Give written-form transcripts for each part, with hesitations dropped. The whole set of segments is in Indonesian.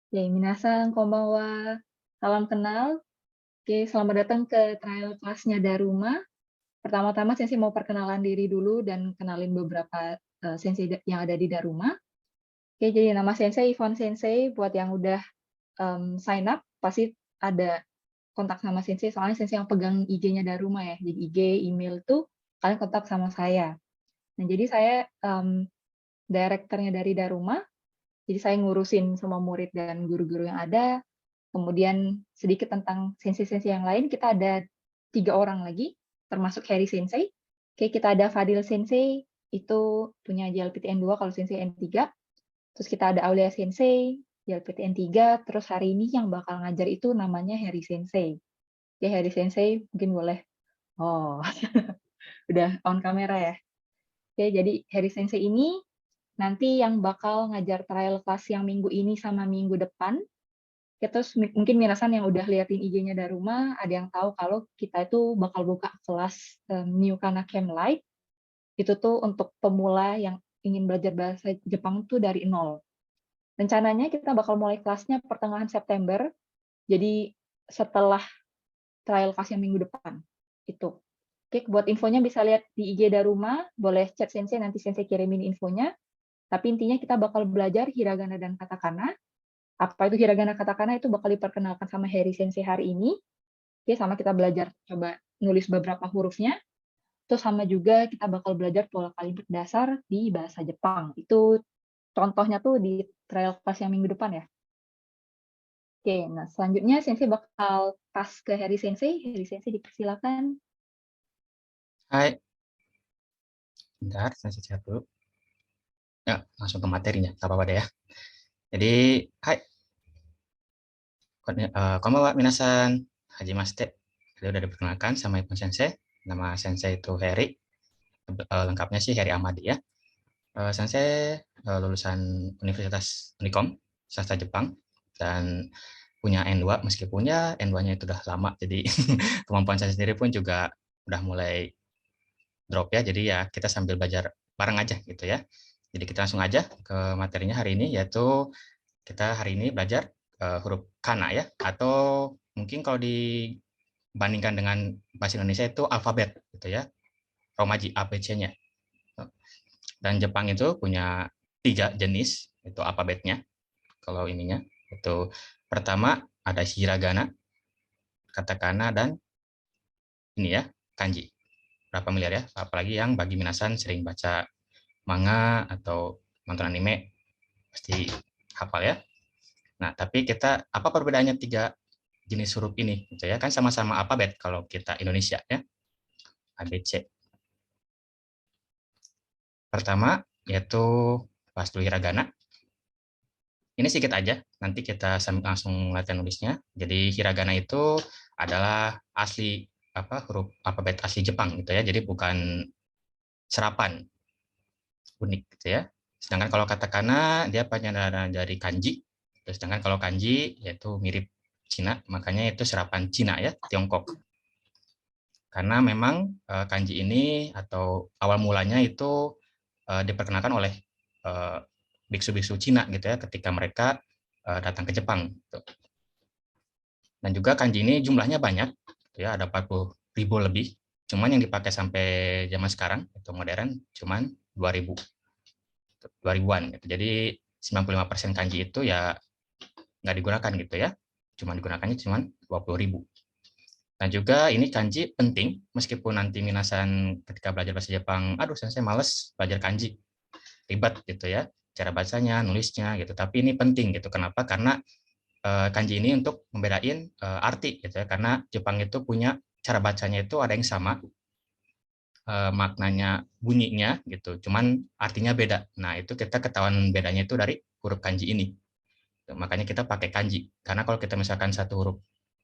Minasan konbanwa. Salam kenal. Oke, selamat datang ke trial kelasnya Daruma. Pertama-tama Sensei mau perkenalan diri dulu dan kenalin beberapa Sensei yang ada di Daruma. Oke, jadi nama Sensei Ivan Sensei. Buat yang udah sign up, pasti ada kontak sama Sensei. Soalnya Sensei yang pegang IG-nya Daruma ya. Jadi IG, email tuh kalian kontak sama saya. Nah, jadi saya direkturnya dari Daruma. Jadi saya ngurusin semua murid dan guru-guru yang ada. Kemudian sedikit tentang sensei-sensei yang lain, kita ada 3 orang lagi, termasuk Harry Sensei. Oke, kita ada Fadil Sensei, itu punya JLPTN 2 kalau Sensei N3. Terus kita ada Aulia Sensei, JLPTN 3. Terus hari ini yang bakal ngajar itu namanya Harry Sensei. Oke, Harry Sensei mungkin boleh. Oh, udah on kamera ya. Oke, jadi Harry Sensei ini nanti yang bakal ngajar trial class yang minggu ini sama minggu depan. Ya, terus mungkin minasan yang udah liatin IG-nya Daruma, ada yang tahu kalau kita itu bakal buka kelas New Kana Camp Light. Itu tuh untuk pemula yang ingin belajar bahasa Jepang tuh dari nol. Rencananya kita bakal mulai kelasnya pertengahan September, jadi setelah trial kelas yang minggu depan. Itu. Oke, buat infonya bisa lihat di IG Daruma, boleh chat Sensei, nanti Sensei kirimin infonya. Tapi intinya kita bakal belajar hiragana dan katakana. Apa itu hiragana katakana itu bakal diperkenalkan sama Harry Sensei hari ini. Oke, sama kita belajar coba nulis beberapa hurufnya. Terus sama juga kita bakal belajar pola kalimat dasar di bahasa Jepang. Itu contohnya tuh di trial class yang minggu depan ya. Oke, nah selanjutnya Sensei bakal pas ke Harry Sensei. Harry Sensei dipersilakan. Hai, bentar, saya siap dulu. Ya, langsung ke materinya, tak apa-apa deh ya. Jadi, hai, konbanwa minasan, hajimashite. Jadi udah diperkenalkan sama Ibu Sensei. Nama Sensei itu Heri. Lengkapnya sih Heri Amadi ya. Sensei lulusan Universitas Unikom, sastra Jepang, dan punya N2, meskipun ya N2-nya itu udah lama, jadi kemampuan saya sendiri pun juga udah mulai drop ya, jadi ya kita sambil belajar bareng aja gitu ya. Jadi kita langsung aja ke materinya hari ini, yaitu kita hari ini belajar huruf kana ya, atau mungkin kalau dibandingkan dengan bahasa Indonesia itu alfabet gitu ya, romaji ABC-nya. Dan Jepang itu punya 3 jenis itu alfabetnya. Kalau ininya itu pertama ada hiragana, katakana, dan ini ya kanji. Berapa miliar ya? Apalagi yang bagi minasan sering baca manga atau nonton anime pasti hafal ya. Nah, tapi kita apa perbedaannya 3 jenis huruf ini gitu ya? Kan sama-sama alfabet kalau kita Indonesia ya. ABC. Pertama yaitu pas dulu hiragana. Ini sedikit aja, nanti kita langsung latihan nulisnya. Jadi hiragana itu adalah asli huruf alfabet asli Jepang gitu ya. Jadi bukan serapan, unik gitu ya. Sedangkan kalau katakana dia penyandaran dari kanji. Sedangkan kalau kanji yaitu mirip Cina, makanya itu serapan Cina ya, Tiongkok. Karena memang kanji ini atau awal mulanya itu diperkenalkan oleh biksu-biksu Cina gitu ya, ketika mereka datang ke Jepang. Gitu. Dan juga kanji ini jumlahnya banyak, gitu ya, ada 40.000 lebih. Cuman yang dipakai sampai zaman sekarang itu modern cuman 2000 2000-an gitu. Jadi 95% kanji itu ya nggak digunakan gitu ya. Cuma digunakannya cuma 20.000. Nah juga ini kanji penting, meskipun nanti minasan ketika belajar bahasa Jepang, aduh saya males belajar kanji, ribet gitu ya, cara bacanya, nulisnya gitu. Tapi ini penting gitu. Kenapa? Karena kanji ini untuk membedain arti gitu ya. Karena Jepang itu punya cara bacanya itu ada yang sama, maknanya bunyinya gitu, cuman artinya beda. Nah itu kita ketahuan bedanya itu dari huruf kanji ini. Makanya kita pakai kanji. Karena kalau kita misalkan satu huruf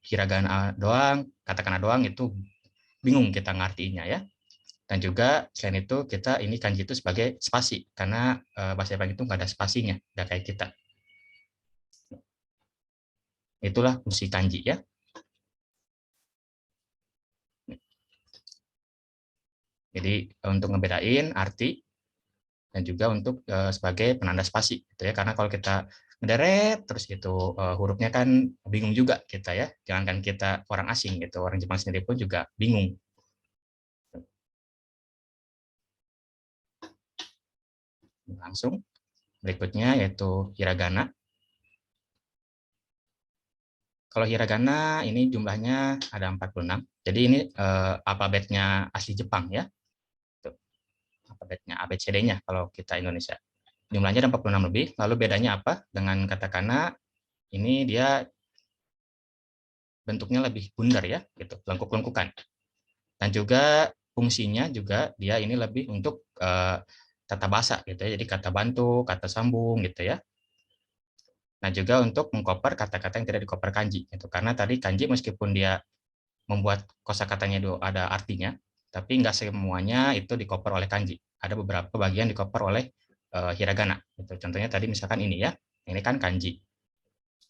hiragana doang, katakana doang itu bingung kita ngartinya ya. Dan juga selain itu kita ini kanji itu sebagai spasi karena bahasa Jepang itu nggak ada spasinya, nggak kayak kita. Itulah fungsi kanji ya. Jadi untuk ngebedain arti dan juga untuk sebagai penanda spasi gitu ya. Karena kalau kita ngederet terus gitu, hurufnya kan bingung juga kita ya. Jangankan kita orang asing gitu, orang Jepang sendiri pun juga bingung. Langsung berikutnya yaitu hiragana. Kalau hiragana ini jumlahnya ada 46. Jadi ini alfabetnya asli Jepang ya. Tuh, alfabetnya ABCD-nya kalau kita Indonesia. Jumlahnya ada 46 lebih. Lalu bedanya apa dengan katakana? Ini dia bentuknya lebih bundar ya, gitu, lengkuk-lengkukan. Dan juga fungsinya juga dia ini lebih untuk tata bahasa gitu ya. Jadi kata bantu, kata sambung gitu ya. Nah, juga untuk mengkoper kata-kata yang tidak dikoper kanji gitu. Karena tadi kanji meskipun dia membuat kosakatanya itu ada artinya, tapi nggak semuanya itu dikoper oleh kanji. Ada beberapa bagian dikoper oleh hiragana. Gitu. Contohnya tadi misalkan ini ya, ini kan kanji.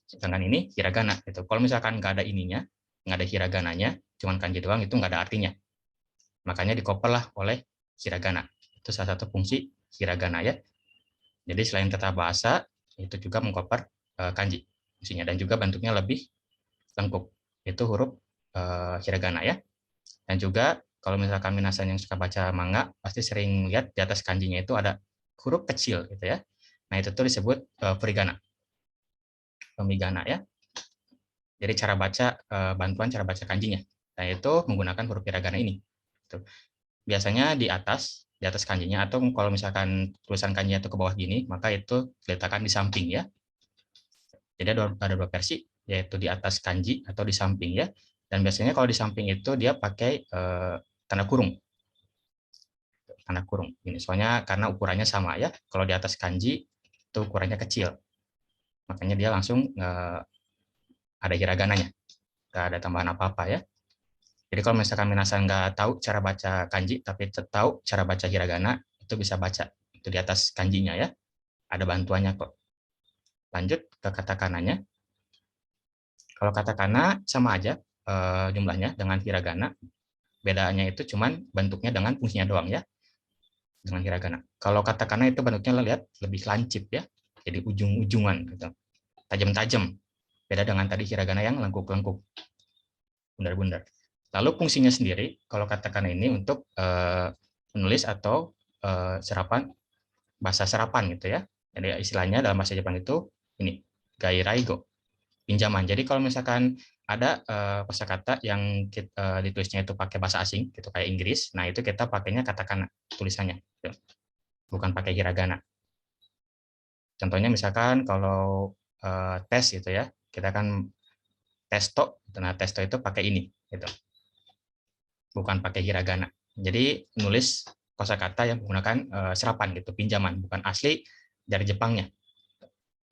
Sedangkan ini hiragana. Gitu. Kalau misalkan nggak ada ininya, nggak ada hiragananya, cuman kanji doang, itu nggak ada artinya. Makanya dikoper lah oleh hiragana. Itu salah satu fungsi hiragana ya. Jadi selain tata bahasa, itu juga mengkoper kanji fungsinya, dan juga bentuknya lebih lengkap. Itu huruf hiragana ya. Dan juga kalau misalkan minasan yang suka baca manga pasti sering lihat di atas kanjinya itu ada huruf kecil gitu ya. Nah, itu tuh disebut furigana, pemigana ya. Jadi cara baca bantuan cara baca kanjinya. Nah, itu menggunakan huruf hiragana ini. Tuh. Biasanya di atas kanjinya, atau kalau misalkan tulisan kanjinya itu ke bawah gini, maka itu diletakkan di samping ya. Jadi ada dua versi, yaitu di atas kanji atau di samping ya. Dan biasanya kalau di samping itu dia pakai tanda kurung. Tanda kurung. Ini soalnya karena ukurannya sama ya. Kalau di atas kanji itu ukurannya kecil. Makanya dia langsung ada hiragananya. Nggak ada tambahan apa-apa ya. Jadi kalau misalkan minasan nggak tahu cara baca kanji, tapi tahu cara baca hiragana, itu bisa baca. Itu di atas kanjinya ya. Ada bantuannya kok. Lanjut ke katakananya. Kalau katakana sama aja jumlahnya dengan hiragana. Bedanya itu cuman bentuknya dengan fungsinya doang ya. Dengan hiragana. Kalau katakana itu bentuknya lihat lebih lancip ya. Jadi ujung-ujungan gitu. Tajam-tajam. Beda dengan tadi hiragana yang lengkuk-lengkuk. Bundar-bundar. Lalu fungsinya sendiri, kalau katakana ini untuk menulis atau serapan, bahasa serapan gitu ya. Jadi istilahnya dalam bahasa Jepang itu ini, gairaigo, pinjaman. Jadi kalau misalkan ada kosakata yang ditulisnya itu pakai bahasa asing, gitu kayak Inggris, nah itu kita pakainya katakana tulisannya, gitu. Bukan pakai hiragana. Contohnya misalkan kalau tes gitu ya, kita kan testo, nah testo itu pakai ini, gitu. Bukan pakai hiragana. Jadi nulis kosakata yang menggunakan serapan gitu, pinjaman, bukan asli dari Jepangnya.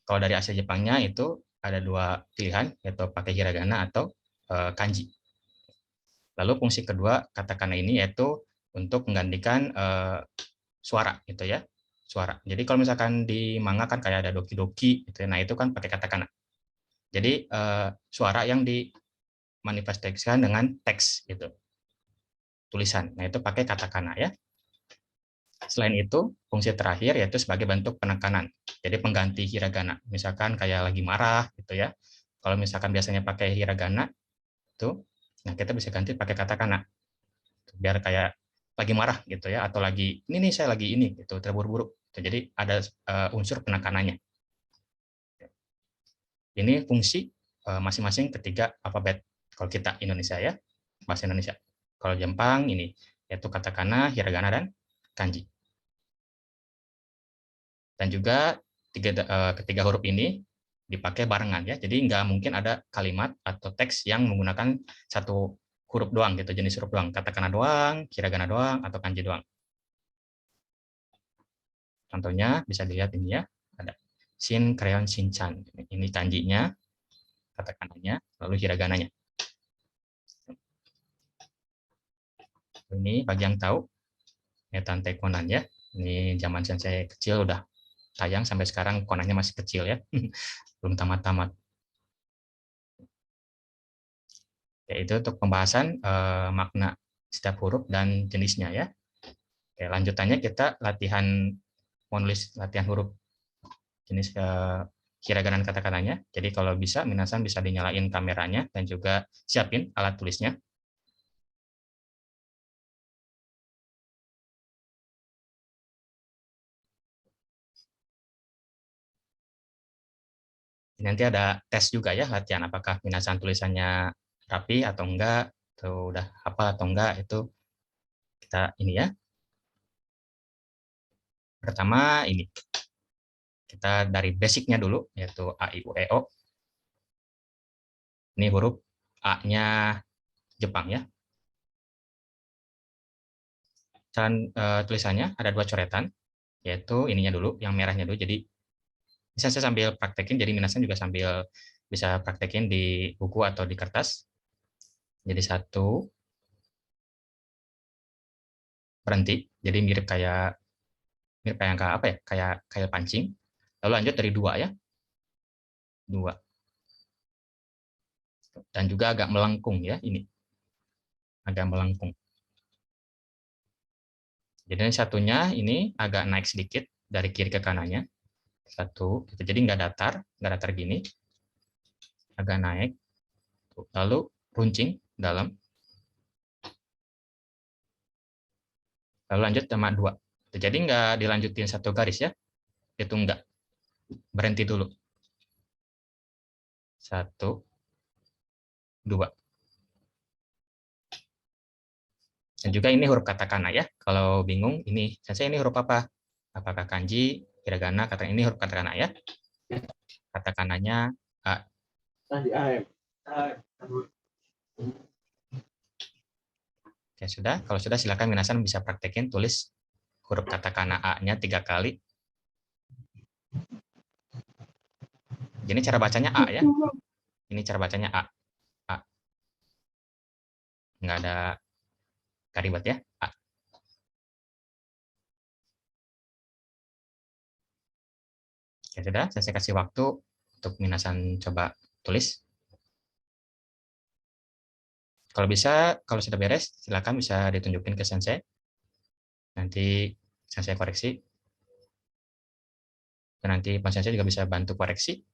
Kalau dari asli Jepangnya itu ada dua pilihan, yaitu pakai hiragana atau kanji. Lalu fungsi kedua katakana ini yaitu untuk menggantikan suara gitu ya, suara. Jadi kalau misalkan di manga kan kayak ada doki-doki gitu ya, nah itu kan pakai katakana. Jadi suara yang dimanifestasikan dengan teks gitu, tulisan. Nah itu pakai katakana ya. Selain itu, fungsi terakhir yaitu sebagai bentuk penekanan. Jadi pengganti hiragana. Misalkan kayak lagi marah gitu ya. Kalau misalkan biasanya pakai hiragana itu, nah kita bisa ganti pakai katakana. Biar kayak lagi marah gitu ya, atau lagi ini nih saya lagi ini gitu, terburu-buru. Jadi ada unsur penekanannya. Ini fungsi masing-masing ketiga alfabet. Kalau kita Indonesia ya, bahasa Indonesia. Kalau Jepang ini yaitu katakana, hiragana, dan kanji. Dan juga ketiga huruf ini dipakai barengan ya. Jadi nggak mungkin ada kalimat atau teks yang menggunakan satu huruf doang gitu, jenis huruf doang. Katakana doang, hiragana doang, atau kanji doang. Contohnya bisa dilihat ini ya, ada Shin, Crayon, Shinchan. Ini kanjinya, katakananya, lalu hiragananya. Ini bagi yang tahu, Tante Conan ya. Ini zaman saya kecil udah tayang sampai sekarang, Conannya masih kecil ya. Belum tamat-tamat. Yaitu untuk pembahasan makna setiap huruf dan jenisnya ya. Oke, lanjutannya kita latihan menulis latihan huruf jenis hiragana dan katakana-nya. Jadi kalau bisa, minasan bisa dinyalain kameranya dan juga siapin alat tulisnya. Nanti ada tes juga ya, latihan apakah minasan tulisannya rapi atau enggak, atau udah hafal atau enggak, itu kita ini ya. Pertama ini, kita dari basicnya dulu, yaitu A, I, U, E, O. Ini huruf A-nya Jepang ya. Cara tulisannya ada 2 coretan, yaitu ininya dulu, yang merahnya dulu. Jadi bisa saya sambil praktekin, jadi minasan juga sambil bisa praktekin di buku atau di kertas. Jadi 1, berhenti. Jadi mirip kayak apa ya? Kayak pancing. Lalu lanjut dari 2 ya. 2. Dan juga agak melengkung ya ini. Agak melengkung. Jadi satunya ini agak naik sedikit dari kiri ke kanannya. 1, gitu. Jadi nggak datar gini. Agak naik. Lalu runcing dalam. Lalu lanjut sama 2. Jadi nggak dilanjutin 1 garis ya. Itu nggak. Berhenti dulu. 1, 2. Dan juga ini huruf katakana ya. Kalau bingung, ini sensei ini huruf apa? Apakah kanji, hiragana, katakana, ini huruf katakana ya. Katakananya A. Oke, sudah. Kalau sudah, silakan minasan bisa praktekin tulis huruf katakana A-nya 3 kali. Jadi cara bacanya A ya. Ini cara bacanya A. A. Nggak ada kalimat ya. A. Ya sudah, saya kasih waktu untuk minasan coba tulis. Kalau bisa, kalau sudah beres, silakan bisa ditunjukin ke sensei. Nanti sensei koreksi. Dan nanti Pak Sensei juga bisa bantu koreksi.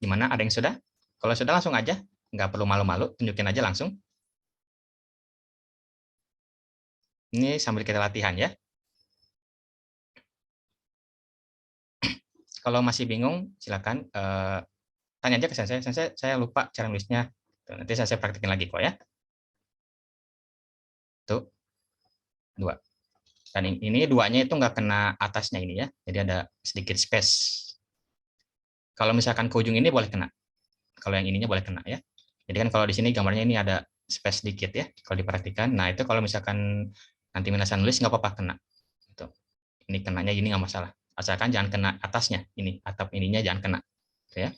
Gimana? Ada yang sudah? Kalau sudah langsung aja. Nggak perlu malu-malu, tunjukin aja langsung. Ini sambil kita latihan ya. Kalau masih bingung, silakan tanya aja ke Sensei. Sensei, saya lupa cara nulisnya. Nanti saya praktekin lagi kok ya. Tuh, 2. Dan ini 2-nya itu nggak kena atasnya ini ya. Jadi ada sedikit space. Kalau misalkan ke ujung ini boleh kena. Kalau yang ininya boleh kena ya. Jadi kan kalau di sini gambarnya ini ada space sedikit ya. Kalau diperhatikan. Nah itu kalau misalkan nanti minasan nulis nggak apa-apa kena. Gitu. Ini kenanya gini nggak masalah. Asalkan jangan kena atasnya. Ini atap ininya jangan kena. Gitu ya.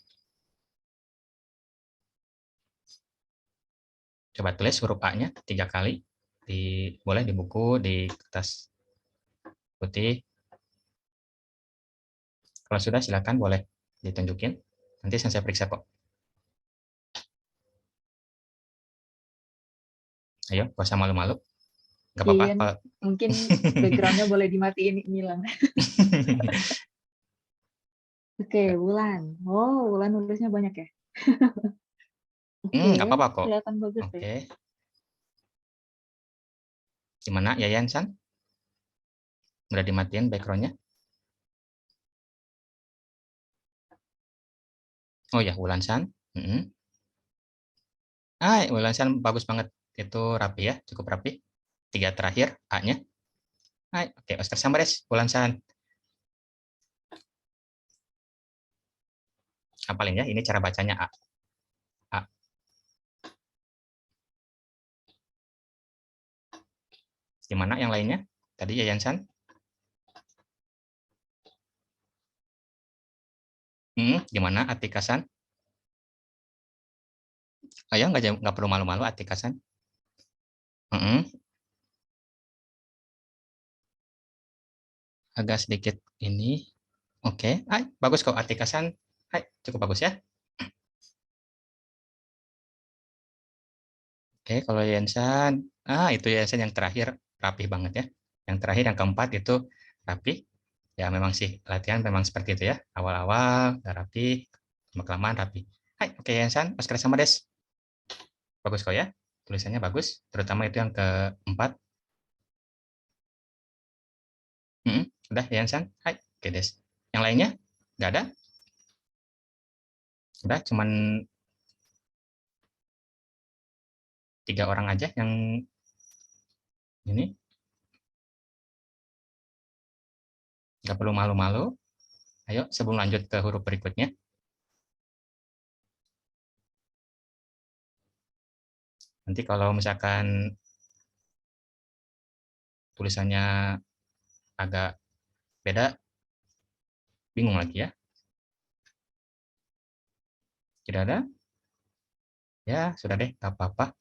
Coba tulis huruf A-nya 3 kali. Boleh di buku, di kertas putih. Kalau sudah silakan boleh ditunjukin. Nanti saya periksa kok. Ayo, gak usah malu-malu. Gak apa-apa. Iya, mungkin background-nya boleh dimatiin, hilang. Oke, Wulan. Oh, Wulan nulisnya banyak ya? Oke, Nggak apa-apa kok. kelihatan bagus deh. Oke. Gimana, Yayan San? Udah dimatiin background-nya? Oh ya, Wulan San. Wulan San bagus banget. Itu rapi ya, cukup rapi. 3 terakhir, A-nya. Oke, Oscar Samares, Wulan San. Hafalin ya, ini cara bacanya A. A. Gimana yang lainnya? Tadi Yayan San? Gimana Atika San? Oh ya, nggak perlu malu-malu Atika San. agak sedikit ini. Oke, bagus kok artikasan. Hai, cukup bagus ya. Oke, kalau Yensan, itu Yensan yang terakhir rapih banget ya. Yang terakhir yang keempat itu rapih. Ya memang sih latihan memang seperti itu ya. Awal-awal udah rapih, lama-kelamaan rapih. Hai, oke Yensan, Oscar sama Des. Bagus kok ya. Tulisannya bagus, terutama itu yang keempat. Udah Yensan. Hai, oke Des. Yang lainnya? Nggak ada? Udah, cuman 3 orang aja yang ini. Nggak perlu malu-malu. Ayo, sebelum lanjut ke huruf berikutnya. Nanti kalau misalkan tulisannya agak beda, bingung lagi ya. Tidak ada? Ya, sudah deh, tak apa-apa.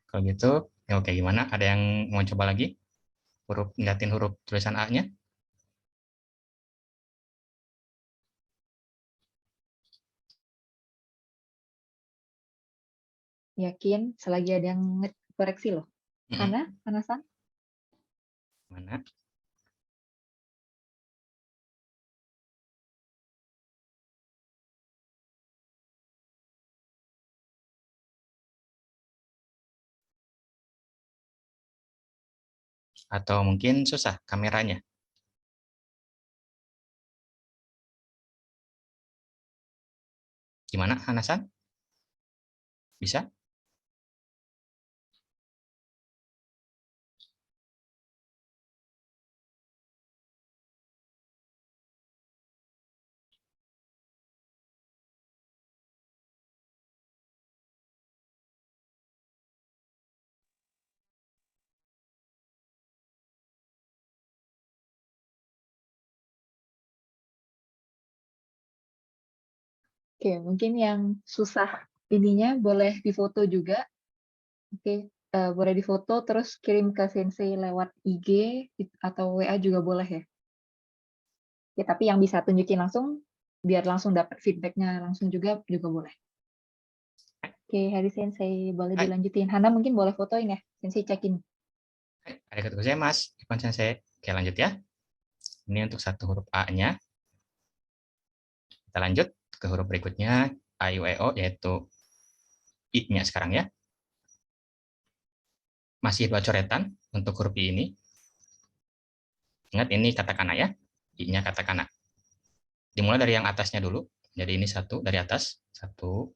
Kalau gitu, ya oke gimana? Ada yang mau coba lagi? Ngeliatin huruf tulisan A-nya? Yakin selagi ada yang koreksi loh. Hana, Hanasan? Mana? Atau mungkin susah kameranya? Gimana, Hanasan? Bisa? Oke, mungkin yang susah ininya boleh difoto juga. Oke, boleh difoto terus kirim ke Sensei lewat IG atau WA juga boleh ya. Ya, tapi yang bisa tunjukin langsung biar langsung dapat feedbacknya langsung juga boleh. Oke, Hari Sensei boleh Hai, dilanjutin. Hana mungkin boleh fotoin ya, Sensei cekin. ada ketemu saya, Mas. Ivan Sensei. Oke, lanjut ya. Ini untuk satu huruf A-nya. Kita lanjut ke huruf berikutnya, A, I, U, E, O, yaitu I-nya sekarang ya. Masih 2 coretan untuk huruf I ini. Ingat ini katakana ya, I-nya katakana. Dimulai dari yang atasnya dulu. Jadi ini satu dari atas, satu.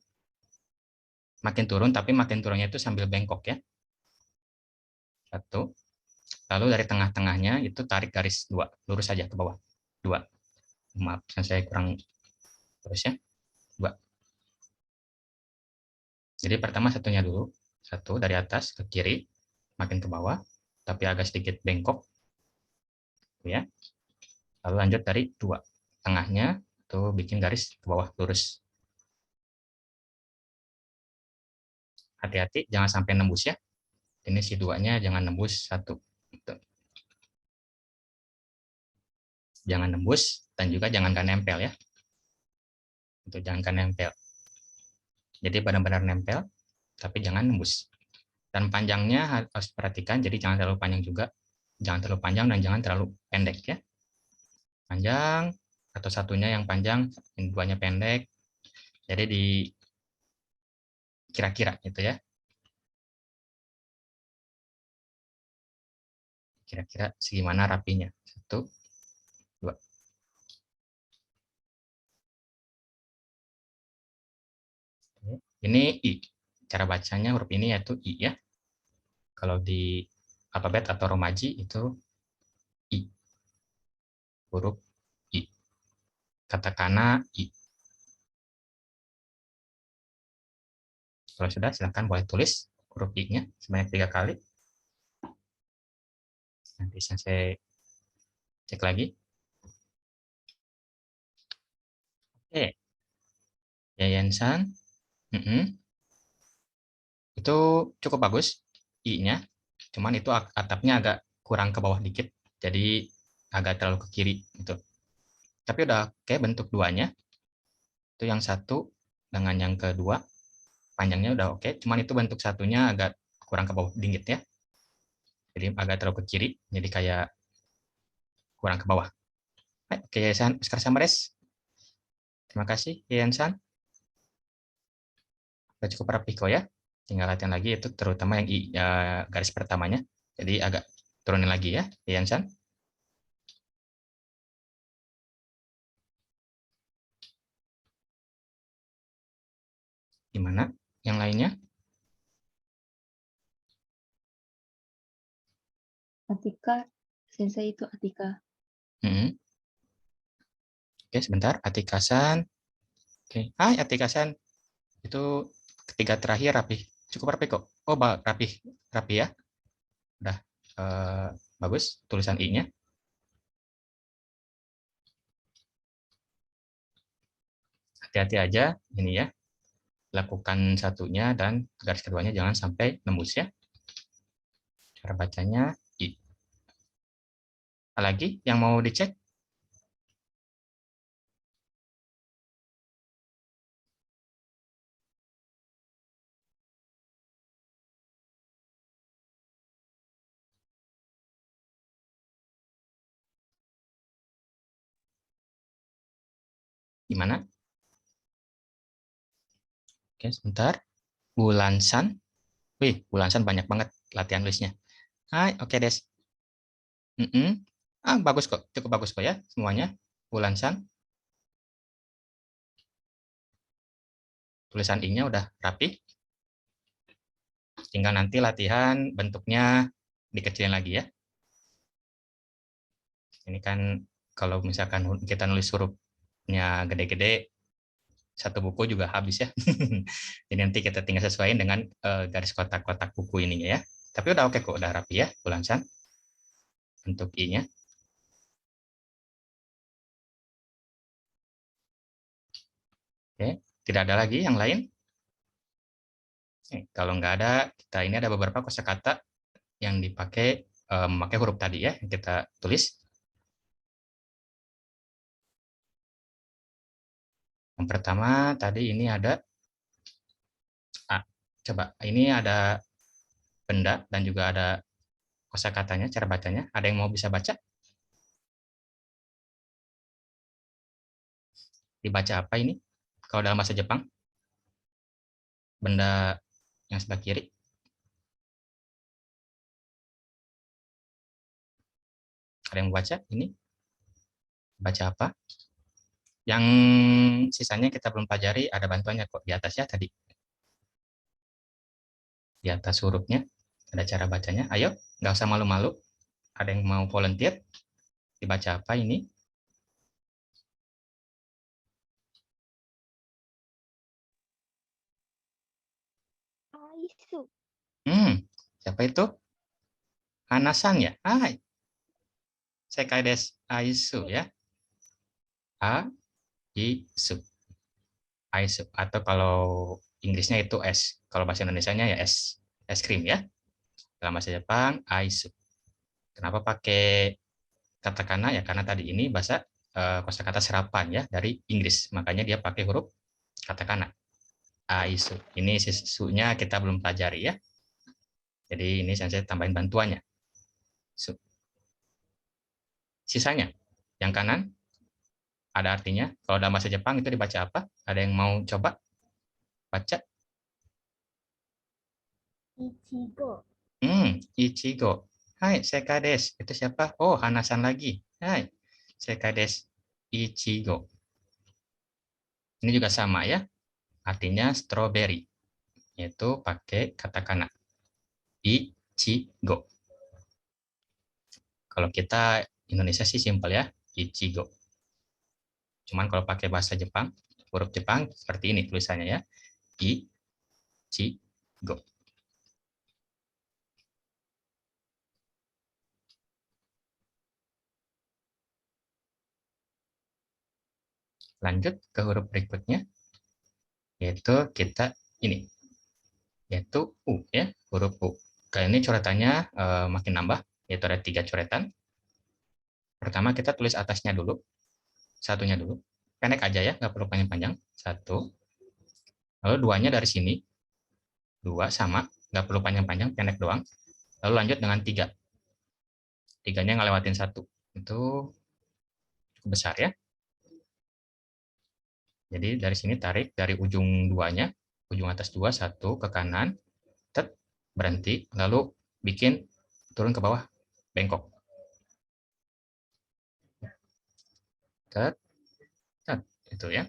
Makin turun, tapi makin turunnya itu sambil bengkok ya. Satu. Lalu dari tengah-tengahnya itu tarik garis dua, lurus saja ke bawah. Dua. Maaf, saya kurang terus ya. Dua. Jadi pertama satunya dulu, satu dari atas ke kiri, makin ke bawah, tapi agak sedikit bengkok, ya. Lalu lanjut dari dua, tengahnya tuh bikin garis ke bawah lurus. Hati-hati, jangan sampai nembus ya. Ini si duanya jangan nembus satu. Jangan nembus dan juga jangan nempel ya. Untuk jangan nempel. Jadi benar-benar nempel, tapi jangan nembus. Dan panjangnya harus perhatikan, jadi jangan terlalu panjang juga. Jangan terlalu panjang dan jangan terlalu pendek ya. Panjang, atau satunya yang panjang, yang duanya pendek. Jadi di kira-kira gitu ya. Kira-kira segimana rapinya. Satu, dua. Ini I. Cara bacanya huruf ini yaitu I ya. Kalau di alfabet atau romaji itu I. Huruf I. Katakana I. Kalau sudah, silahkan boleh tulis huruf I-nya sebanyak 3 kali. Nanti saya cek lagi. Oke, Yayansan. Itu cukup bagus I-nya. Cuman itu atapnya agak kurang ke bawah dikit. jadi agak terlalu ke kiri gitu. Tapi udah oke bentuk duanya. Itu yang satu dengan yang kedua panjangnya udah oke. Cuman itu bentuk satunya agak kurang ke bawah dikit ya. Jadi agak terlalu ke kiri. Jadi kayak kurang ke bawah. Oke, Oscar Samares. Terima kasih, Yan-san. Udah cukup rapi kok ya. Tinggal latihan lagi itu terutama yang ya, garis pertamanya. Jadi agak turunin lagi ya, Yan-san. Gimana? Yang lainnya? Atika, sensei itu Atika. Hmm. Oke, sebentar. Atikasan. Oke. Hai, Atikasan. Itu ketiga terakhir rapi. Cukup rapi kok. Oh, rapi. Rapi ya. Udah bagus tulisan I-nya. Hati-hati aja ini ya. Lakukan satunya dan garis keduanya jangan sampai nembus ya. Cara bacanya I. Lagi yang mau dicek? Gimana? Oke, sebentar. Bulansan. Wih, Bulansan banyak banget latihan nulisnya. Hai, oke Des. Bagus kok. Cukup bagus kok ya semuanya. Bulansan. Tulisan I-nya udah rapi. Tinggal nanti latihan bentuknya dikecilin lagi ya. Ini kan kalau misalkan kita nulis hurufnya gede-gede, satu buku juga habis ya. Jadi nanti kita tinggal sesuaiin dengan garis kotak-kotak buku ininya ya. Tapi udah oke kok, udah rapi ya, Bulansan. Untuk I-nya. Oke, tidak ada lagi yang lain. Kalau nggak ada, kita ini ada beberapa kosakata yang dipakai memakai huruf tadi ya, yang kita tulis. Yang pertama tadi ini ada coba ini ada benda dan juga ada kosakatanya, cara bacanya. Ada yang mau bisa baca? Dibaca apa ini? Kalau dalam bahasa Jepang, benda yang sebelah kiri. Ada yang mau baca ini? Baca apa? Yang sisanya kita belum pelajari, ada bantuannya kok di atasnya tadi. Di atas hurufnya, ada cara bacanya. Ayo, nggak usah malu-malu. Ada yang mau volunteer? Dibaca apa ini? Aisu. Siapa itu? Hanasan ya? Hai, Sekai desu Aisu ya. Aisu. Aisu. Atau kalau Inggrisnya itu es. Kalau bahasa Indonesianya ya es. Es krim ya. Dalam bahasa Jepang, Aisu. Kenapa pakai katakana ya? Karena tadi ini bahasa kosakata serapan ya dari Inggris. Makanya dia pakai huruf katakana. Aisu. Ini sisunya kita belum pelajari ya. Jadi ini saya tambahin bantuannya. Sisanya, yang kanan ada artinya. Kalau dalam bahasa Jepang itu dibaca apa? Ada yang mau coba baca? Ichigo. Ichigo. Hai, Sekai desu. Itu siapa? Oh, Hanasan lagi. Hai, Sekai desu. Ichigo. Ini juga sama ya. Artinya strawberry. Yaitu pakai katakana. Ichigo. Kalau kita Indonesia sih simpel ya. Ichigo. Cuman kalau pakai bahasa Jepang, huruf Jepang seperti ini tulisannya ya. Ichigo. Lanjut ke huruf berikutnya, yaitu kita ini, yaitu U ya, huruf U. Kali ini coretannya makin nambah, yaitu ada 3 coretan. Pertama kita tulis atasnya dulu, satunya dulu. Pendek aja ya, nggak perlu panjang-panjang. 1. Lalu 2-nya dari sini. 2 sama, nggak perlu panjang-panjang, pendek doang. Lalu lanjut dengan 3. 3-nya ngelewatin 1. Itu cukup besar ya. Jadi dari sini tarik dari ujung 2-nya, ujung atas 2, 1 ke kanan, berhenti, lalu bikin turun ke bawah, bengkok. Itu ya.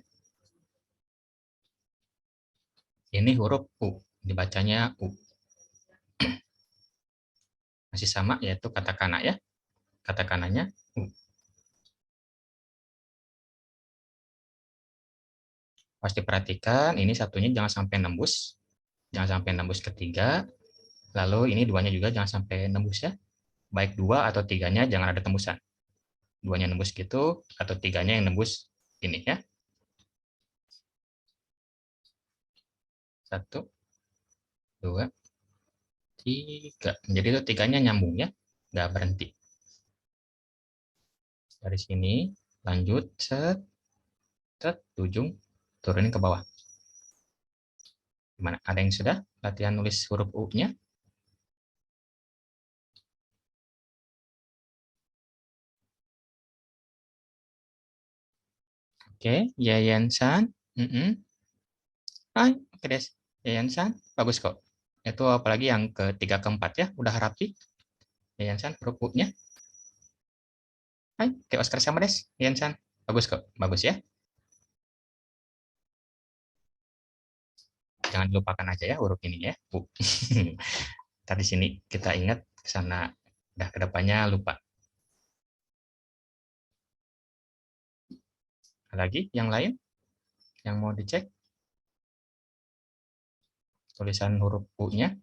Ini huruf U, dibacanya U. Masih sama, yaitu katakana ya. Katakananya U. Pasti perhatikan, ini satunya jangan sampai nembus. Jangan sampai nembus ketiga. Lalu ini 2-nya juga jangan sampai nembus ya. Baik 2 atau 3-nya jangan ada tembusan. 2-nya nembus gitu, atau 3-nya yang nembus ini ya. 1, 2, 3. Jadi itu 3-nya nyambung ya, nggak berhenti. Dari sini lanjut set ujung turunin ke bawah. Gimana? Ada yang sudah latihan nulis huruf U-nya? Oke, Yayan-san. Hai, oke des. Yayan-san, bagus kok. Itu apalagi yang ketiga keempat ya, udah rapi. Yayan-san, huruf U-nya. Hai, kayak Oscar sama des. Yayan-san, bagus kok, bagus ya. Jangan dilupakan aja ya huruf ini ya, U. Ntar di sini kita ingat ke sana, udah kedepannya lupa. Lagi yang lain yang mau dicek? Tulisan huruf U-nya.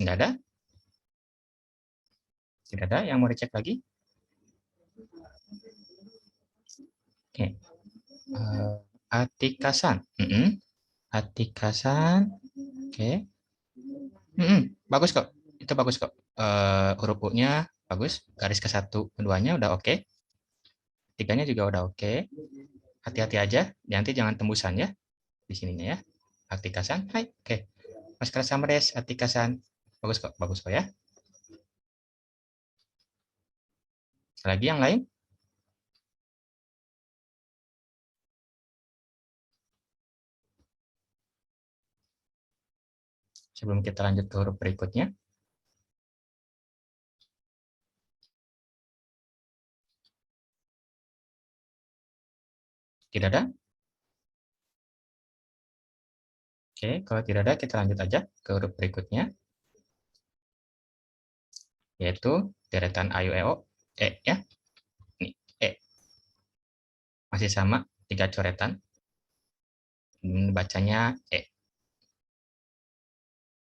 Nggak ada? Tidak ada yang mau dicek lagi? Oke. Atikasan. Atikasan. Oke. Bagus kok. Itu bagus kok. Huruf U-nya bagus. Garis ke satu, keduanya udah oke. Tiganya juga udah oke. Hati-hati aja. Nanti jangan tembusan ya. Di sininya ya. Atikasan. Hai. Oke. Mas Samres, Atikasan. Bagus kok ya. Lagi yang lain? Sebelum kita lanjut ke huruf berikutnya. Tidak ada? Oke, kalau tidak ada kita lanjut aja ke huruf berikutnya. Yaitu deretan A, U, E, O, E ya. Ini, E. Masih sama, 3 coretan. Bacanya E.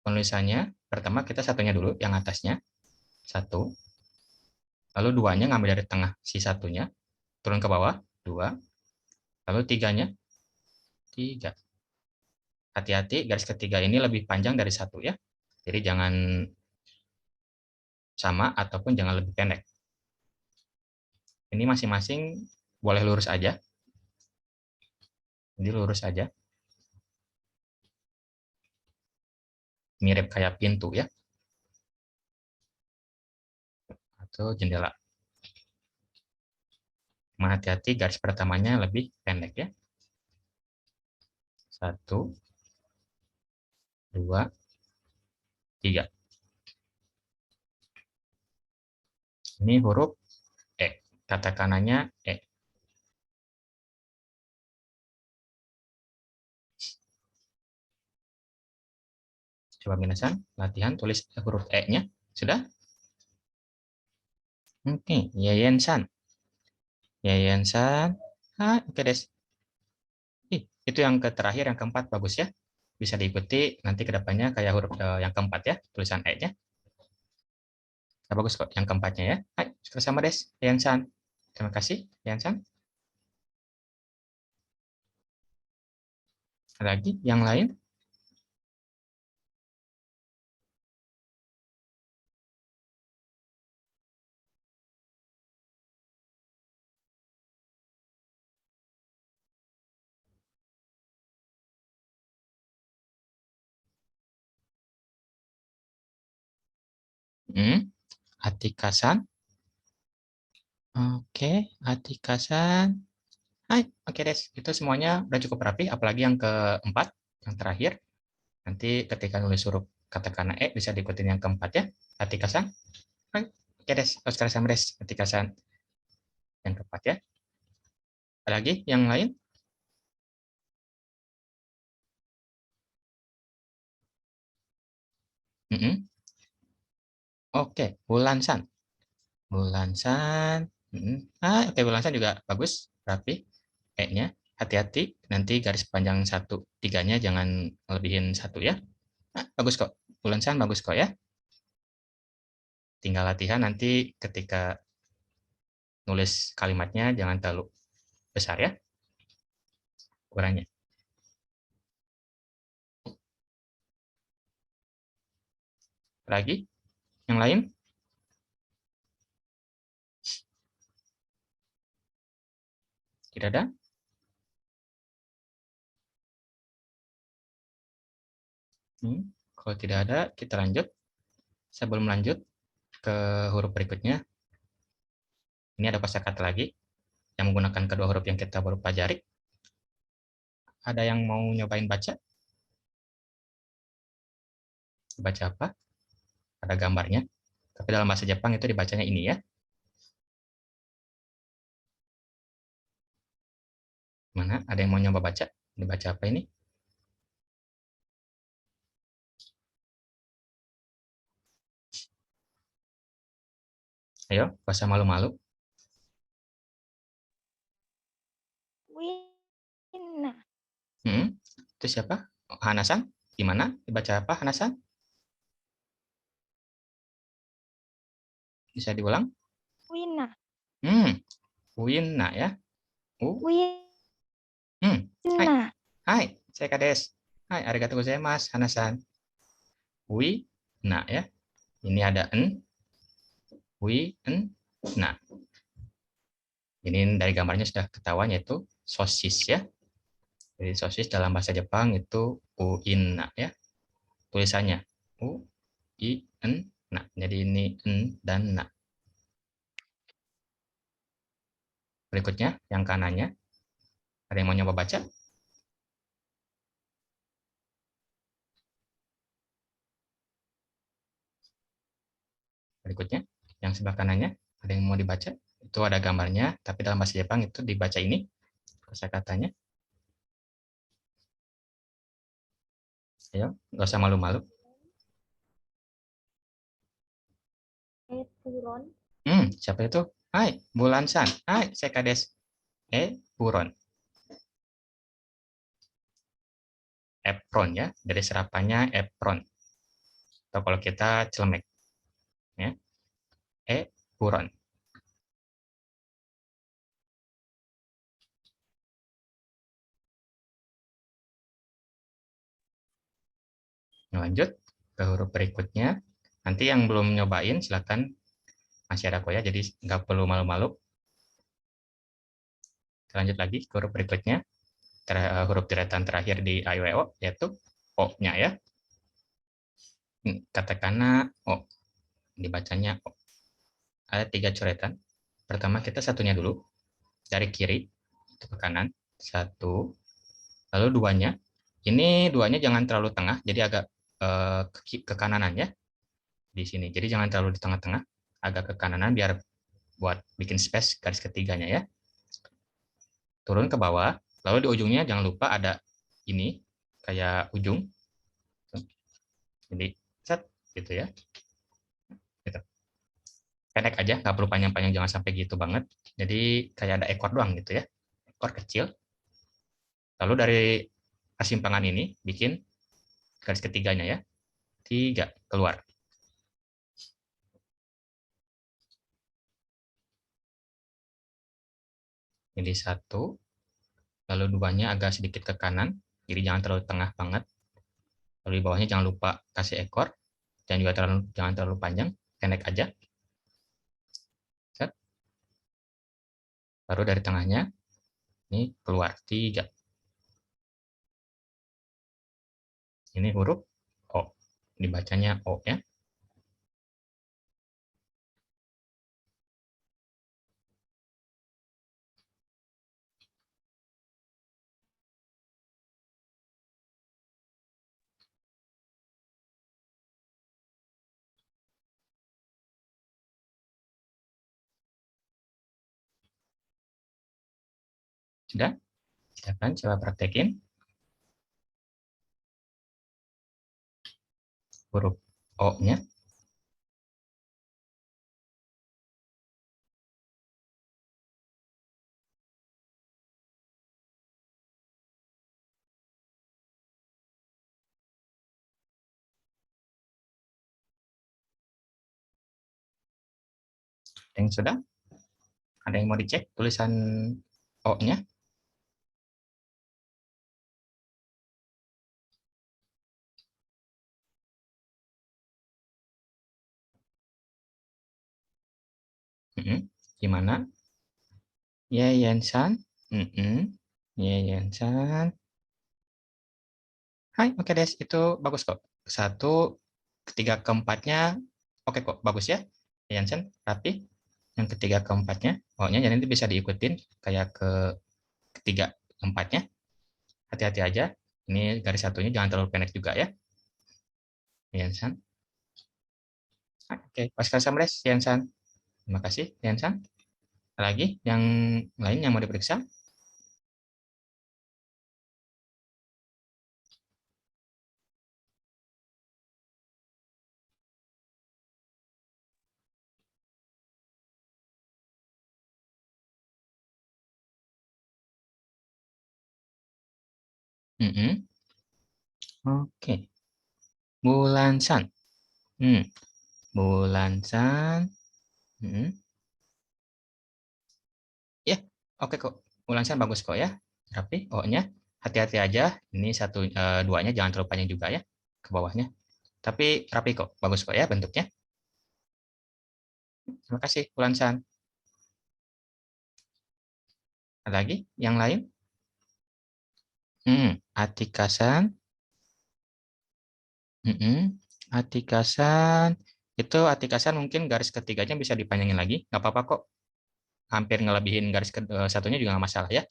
Penulisannya, pertama kita satunya dulu, yang atasnya. 1. Lalu 2-nya ngambil dari tengah, si satunya. Turun ke bawah, 2. Lalu 3-nya, 3. Hati-hati, garis ketiga ini lebih panjang dari 1 ya. Jadi jangan sama ataupun jangan lebih pendek. Ini masing-masing boleh lurus aja. Jadi lurus aja. Mirip kayak pintu ya. Atau jendela. Hati-hati garis pertamanya lebih pendek ya. 1, 2, 3. Ini huruf E. Katakananya E. Coba minasan, latihan tulis huruf E-nya. Sudah? Oke, Yayan-san. Yayan-san. Oke des. Itu yang terakhir, yang keempat bagus ya. bisa diikuti nanti ke depannya kayak huruf yang keempat ya, tulisan E-nya. Nah, bagus kok yang keempatnya ya. Hai, sama Des, Yan-san. Terima kasih, Yan-san. Ada lagi yang lain? Atika-san. Oke, Atika-san. Hai, oke Des. Itu semuanya udah cukup rapi, apalagi yang keempat, yang terakhir. Nanti ketika nulis huruf katakana E bisa diikutin yang keempat ya. Atika-san. Hai, oke Des. Oscar sama Des. Atika-san. Yang keempat ya. Ada lagi yang lain? Oke, Bulansan. Bulansan. Oke, Bulansan juga bagus, rapi. E-nya. Hati-hati, nanti garis panjang 1/3-nya jangan lebihin 1 ya. Bagus kok. Bulansan bagus kok ya. Tinggal latihan nanti ketika nulis kalimatnya jangan terlalu besar ya. Ukurannya. Lagi? Yang lain? Tidak ada? Kalau tidak ada, kita lanjut. Sebelum lanjut ke huruf berikutnya, ini ada kosakata lagi yang menggunakan kedua huruf yang kita baru pelajari. Ada yang mau nyobain baca? Baca apa? Ada gambarnya. Tapi dalam bahasa Jepang itu dibacanya ini ya. Mana? Ada yang mau nyoba baca? Dibaca apa ini? Ayo, bahasa malu-malu. Wina. Itu siapa? Hanasan? Gimana? Dibaca apa, Hanasan? Bisa diulang? Wina. Wina ya. Hai. Wina. Hai, saya Kades. Hai, arigatou gozaimasu, Hanasan. Wina ya. Ini ada na. Ini dari gambarnya sudah ketahuan yaitu sosis ya. Jadi sosis dalam bahasa Jepang itu uinna ya. Tulisannya na. Jadi ini dan na. Berikutnya yang kanannya. Ada yang mau nyoba baca? Berikutnya yang sebelah kanannya. Ada yang mau dibaca? Itu ada gambarnya, tapi dalam bahasa Jepang itu dibaca ini kosakatanya. Ayo, nggak usah malu-malu. Epuron. Siapa itu? Hai, Bulansan. Hai, saya Kades. Buron. Epron ya, dari serapannya epron. Atau kalau kita celemek. Ya. Buron. Lanjut ke huruf berikutnya. Nanti yang belum nyobain, silakan masih ada kok ya, jadi nggak perlu malu-malu. Lanjut lagi ke huruf berikutnya. Huruf deretan terakhir di AIWO, yaitu O-nya ya. Katakana O. Dibacanya O. Ada 3 coretan. Pertama kita satunya dulu. Dari kiri itu ke kanan. 1. Lalu duanya. Ini duanya jangan terlalu tengah, jadi agak ke kananan ya. Di sini. Jadi jangan terlalu di tengah-tengah. Agak ke kananan biar buat bikin space garis ketiganya ya. Turun ke bawah. Lalu di ujungnya jangan lupa ada ini. Kayak ujung. Jadi set gitu ya. Gitu. Pendek aja, nggak perlu panjang-panjang, jangan sampai gitu banget. Jadi kayak ada ekor doang gitu ya, ekor kecil. Lalu dari persimpangan ini bikin garis ketiganya ya. 3, keluar. Jadi 1, lalu 2-nya agak sedikit ke kanan, jadi jangan terlalu tengah banget. Lalu di bawahnya jangan lupa kasih ekor, dan juga jangan terlalu panjang, pendek aja. Set. Baru dari tengahnya, ini keluar 3. Ini huruf O, dibacanya O ya. Sudah? Silakan coba praktekin. Huruf O-nya. Yang sudah? Ada yang mau dicek tulisan O-nya? Gimana? Yeyensan? Yeyensan. Hai, oke deh, itu bagus kok. 1, ketiga, keempatnya, oke kok, bagus ya. Yeyensan, rapi. Yang ketiga, keempatnya, O-nya, jadi nanti bisa diikutin kayak ke ketiga, keempatnya. Hati-hati aja, ini garis satunya jangan terlalu pendek juga ya. Yeyensan. Oke, pas kali sama Yeyensan. Terima kasih, Yeyensan. Lagi, yang lain yang mau diperiksa? Oke. Bulansan. Bulansan. Ya, oke kok. Bulansan bagus kok ya. Rapi O-nya. Hati-hati aja. Ini duanya jangan terlalu panjang juga ya ke bawahnya. Tapi rapi kok. Bagus kok ya bentuknya. Terima kasih, Bulansan. Ada lagi yang lain? Atikasan. Atikasan. Itu atikasan mungkin garis ketiganya bisa dipanjangin lagi. Nggak apa-apa kok. Hampir ngelebihin garis satunya juga nggak masalah ya.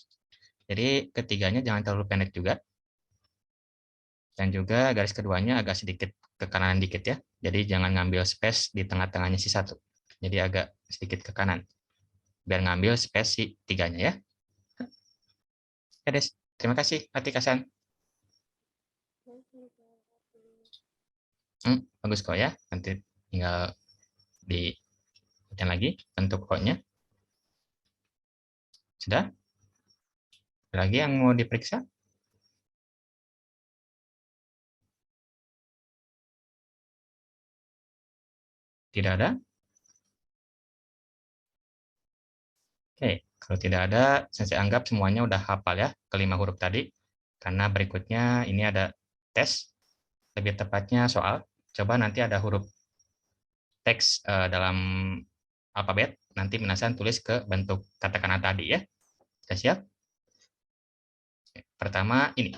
Jadi ketiganya jangan terlalu pendek juga. Dan juga garis keduanya agak sedikit ke kanan dikit ya. Jadi jangan ngambil space di tengah-tengahnya si 1. Jadi agak sedikit ke kanan. Biar ngambil space si 3-nya ya. Ya, Des. Terima kasih, Atikasan. Bagus kok ya. Nanti tinggal dibikin lagi bentuk O-nya. Sudah? Ada lagi yang mau diperiksa? Tidak ada? Oke, kalau tidak ada, saya anggap semuanya udah hafal ya, kelima huruf tadi. Karena berikutnya ini ada tes, lebih tepatnya soal. Coba nanti ada huruf teks dalam alfabet, nanti Minasan tulis ke bentuk katakana tadi ya. Sudah siap? Pertama ini.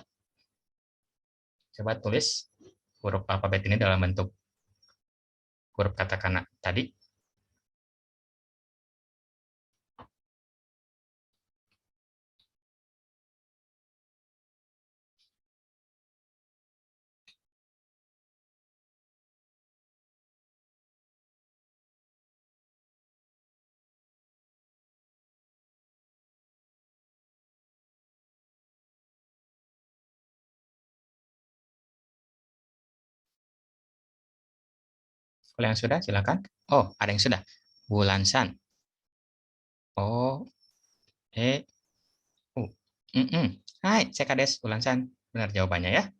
Coba tulis huruf alfabet ini dalam bentuk huruf katakana tadi. Kalau yang sudah, silakan. Oh, ada yang sudah. Bulansan. O, E, U. Hai, saya Kades Bulansan. Benar jawabannya ya.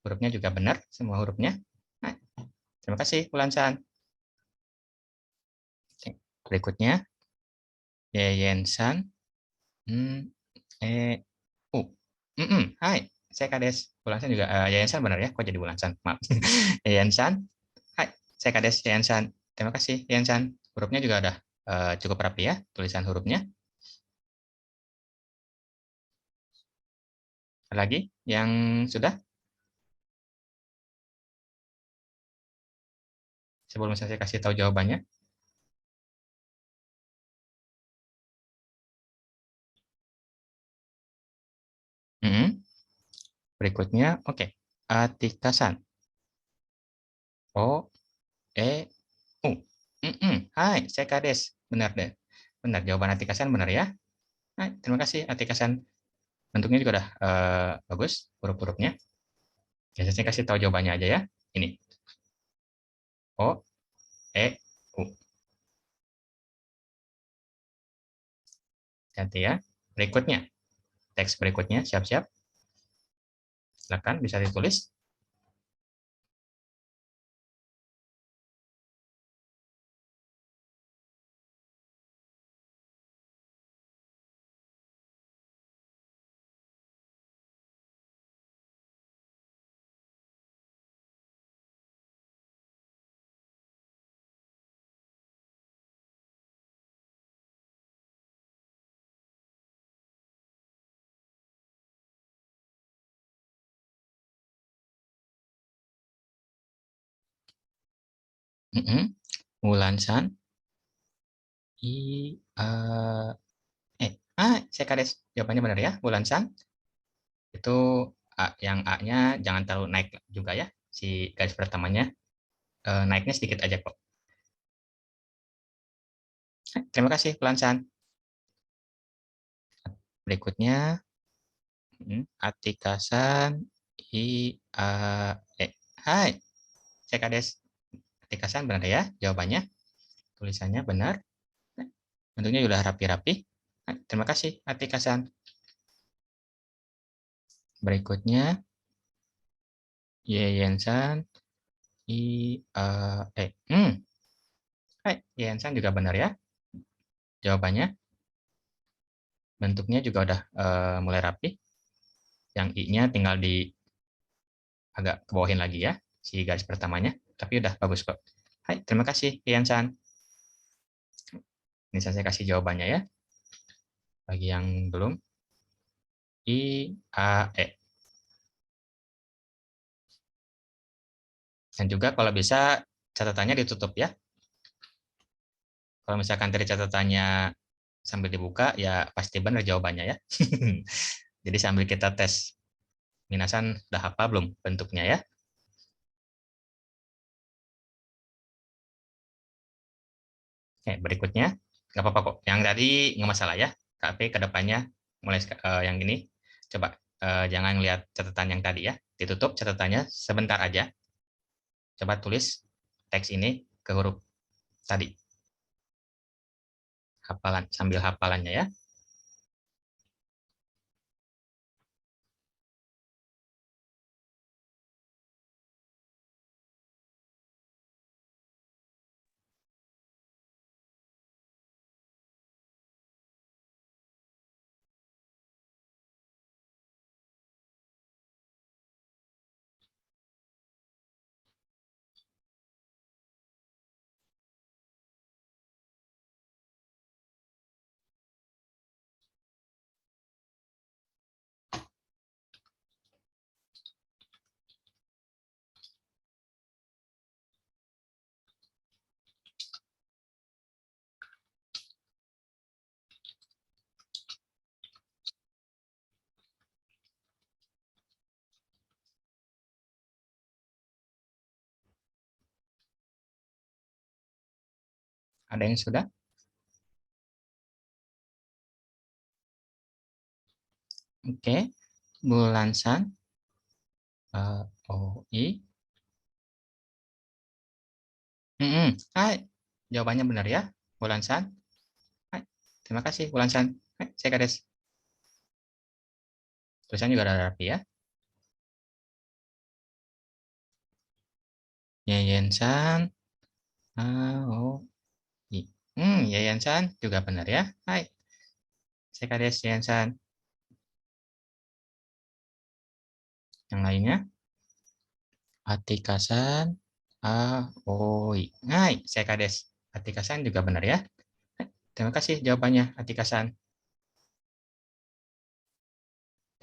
hurufnya juga benar, semua hurufnya. Hai, terima kasih, Wulansan. Berikutnya, Yeyensan. Hai, saya Kades. Wulansan juga, Yeyensan benar ya? Kok jadi Wulansan? Maaf. Yeyensan. Hai, saya Kades Yeyensan. Terima kasih, Yeyensan. Hurufnya juga udah cukup rapi ya, tulisan hurufnya. Ada lagi yang sudah? Sebelum saya kasih tahu jawabannya. Berikutnya, oke. Atikasan. O, E, U. Hai, saya Kades. Benar deh. Benar, jawaban Atikasan benar ya. Hai, terima kasih Atikasan. Bentuknya juga udah bagus, huruf-hurufnya. Oke, saya kasih tahu jawabannya aja ya. Ini. O, E, U. Nanti ya. Berikutnya. Teks berikutnya, siap-siap. Silakan bisa ditulis. Wulansan. Saya Kades. Jawabannya benar ya, Wulansan. Itu yang A-nya jangan terlalu naik juga ya, si garis pertamanya. Naiknya sedikit aja kok. Terima kasih, Wulansan. Berikutnya, Atikasan. Hai, saya Kades. Atikasan benar ya jawabannya. Tulisannya benar. Bentuknya sudah rapi-rapi. Terima kasih, Atikasan. Berikutnya, Yeyensan. Hai, Yeyensan juga benar ya jawabannya. Bentuknya juga udah mulai rapi. Yang I-nya tinggal di agak ke bawahin lagi ya, si garis pertamanya. Tapi udah bagus kok. Hai, terima kasih, Yeyensan. Ini saya kasih jawabannya ya. Bagi yang belum. I-A-E. Dan juga kalau bisa catatannya ditutup ya. Kalau misalkan dari catatannya sambil dibuka, ya pasti benar jawabannya ya. Jadi sambil kita tes. Minasan udah hafal belum bentuknya ya? Oke, berikutnya. Nggak apa-apa kok. Yang tadi nggak masalah ya. Tapi kedepannya mulai yang ini, coba jangan lihat catatan yang tadi ya. Ditutup catatannya sebentar aja. Coba tulis teks ini ke huruf tadi. Hafalan, sambil hafalannya ya. Ada yang sudah? Oke. Bulansan. O-I. Hai. Jawabannya benar ya, Bulansan. Hai. Terima kasih, Bulansan. Hai, saya Kades. Tulisannya juga ada rapi ya. Yayan-san. Oh, Yayan-san juga benar ya. Hai, Seka desu, Yayan-san. Yang lainnya, Atika-san. Oi. Hai, Seka desu. Atika-san juga benar ya. Terima kasih jawabannya, Atika-san.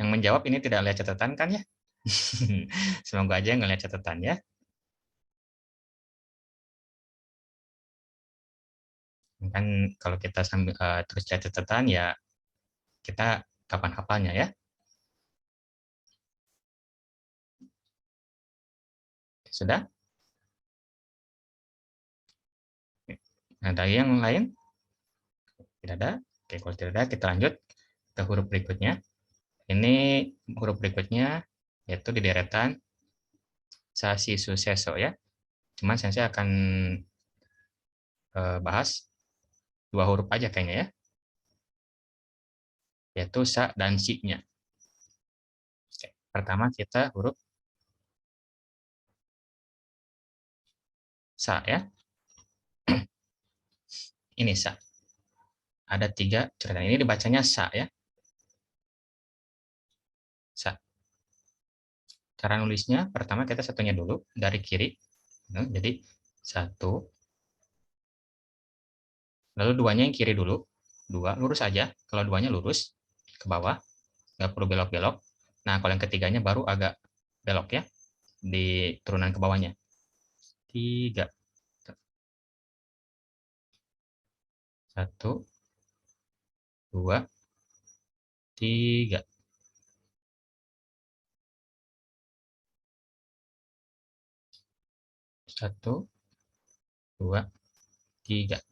Yang menjawab ini tidak lihat catatan kan ya? Semoga aja ngelihat catatan ya. Kan kalau kita sambil terus lihat catatan ya kita kapan hafalnya ya. Sudah? Nah, dari yang lain? Tidak ada. Oke, kalau tidak ada kita lanjut ke huruf berikutnya. Ini huruf berikutnya yaitu di deretan sashi suseso ya. Cuman saya akan bahas dua huruf aja kayaknya ya. Yaitu sa dan si-nya. Oke, pertama kita huruf sa ya. Ini sa. Ada 3 cerita. Ini dibacanya sa ya. Sa. Cara nulisnya pertama kita satunya dulu dari kiri. Nah, jadi 1, lalu 2-nya yang kiri dulu. 2 lurus aja. Kalau 2-nya lurus ke bawah, nggak perlu belok-belok. Nah, kalau yang ketiganya baru agak belok ya di turunan ke bawahnya. 3. 1, 2, 3. 1, 2, 3.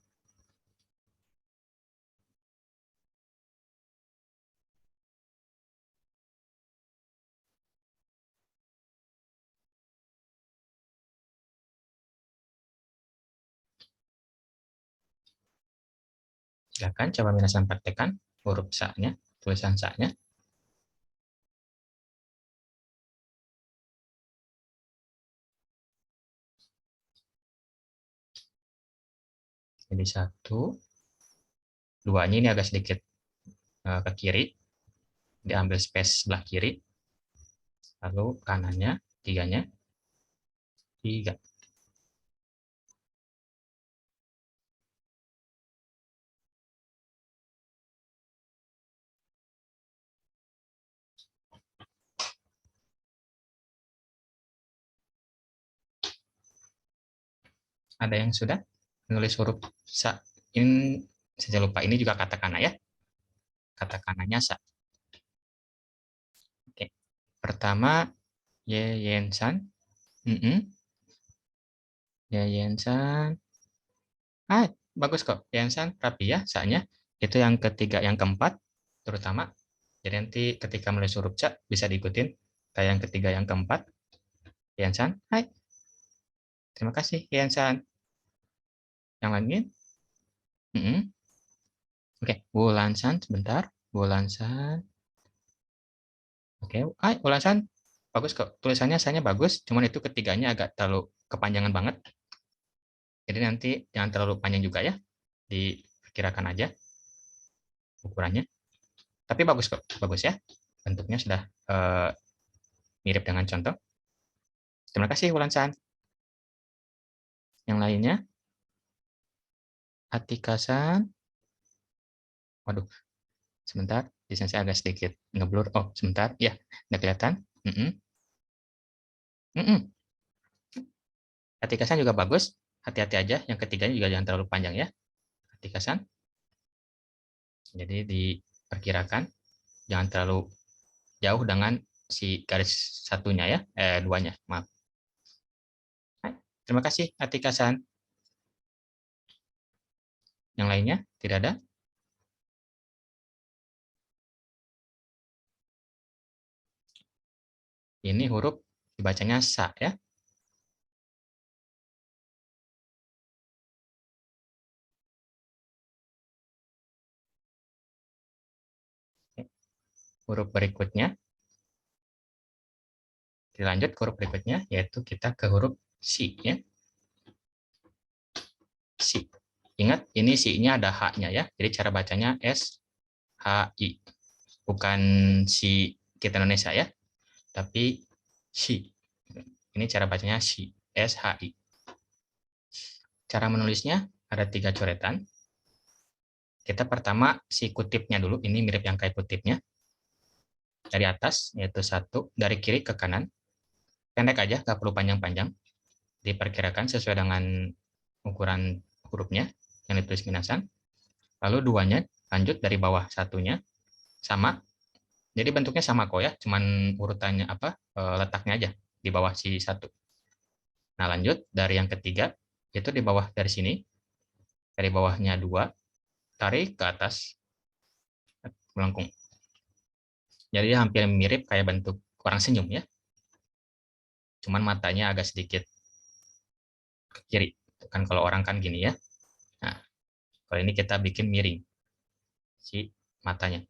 Silakan coba minasan praktekkan huruf sa-nya, tulisan sa-nya. Jadi 1, 2-nya ini agak sedikit ke kiri, diambil space sebelah kiri, lalu kanannya 3-nya 3. Ada yang sudah menulis huruf sa? Ini saya lupa, ini juga katakana ya. Katakananya sa. Oke. Pertama, Yeyen-san. Yeyen-san. Bagus kok. Yeyen-san rapi ya sa-nya. Itu yang ketiga, yang keempat terutama. Jadi nanti ketika menulis huruf sa bisa diikutin kayak yang ketiga, yang keempat. Yeyen-san. Hai. Terima kasih Yeyen-san. Yang lain? Oke, Wulan-san sebentar. Wulan-san. Oke, Wulan-san bagus kok. Tulisannya saya bagus, cuman itu ketiganya agak terlalu kepanjangan banget. Jadi nanti jangan terlalu panjang juga ya. Diperkirakan aja ukurannya. Tapi bagus kok, bagus ya. Bentuknya sudah mirip dengan contoh. Terima kasih Wulan-san. Yang lainnya, Atika-san. Waduh, sebentar. Desain saya agak sedikit ngeblur. Oh, sebentar. Ya, udah kelihatan. Atika-san juga bagus. Hati-hati aja. Yang ketiganya juga jangan terlalu panjang ya. Atika-san. Jadi diperkirakan jangan terlalu jauh dengan si garis satunya ya, duanya, maaf. Terima kasih Atika-san. Yang lainnya tidak ada? Ini huruf dibacanya sa ya. Huruf berikutnya. Dilanjut ke huruf berikutnya, yaitu kita ke huruf si ya. Si. Ingat ini si-nya ada H-nya ya. Jadi cara bacanya S-H-I. Bukan si kita Indonesia ya, tapi si. Ini cara bacanya si, S-H-I. Cara menulisnya ada 3 coretan. Kita pertama si kutipnya dulu, ini mirip yang kayak kutipnya. Dari atas, yaitu 1, dari kiri ke kanan. Pendek aja, nggak perlu panjang-panjang. Diperkirakan sesuai dengan ukuran hurufnya yang ditulis minasan. Lalu 2-nya lanjut dari bawah 1-nya, sama. Jadi bentuknya sama kok ya, cuman urutannya letaknya aja di bawah si 1. Nah lanjut dari yang ketiga, itu di bawah dari sini, dari bawahnya 2, tarik ke atas, melengkung. Jadi hampir mirip kayak bentuk orang senyum ya. Cuman matanya agak sedikit ke kiri. Kan kalau orang kan gini ya. Nah, kalau ini kita bikin miring si matanya.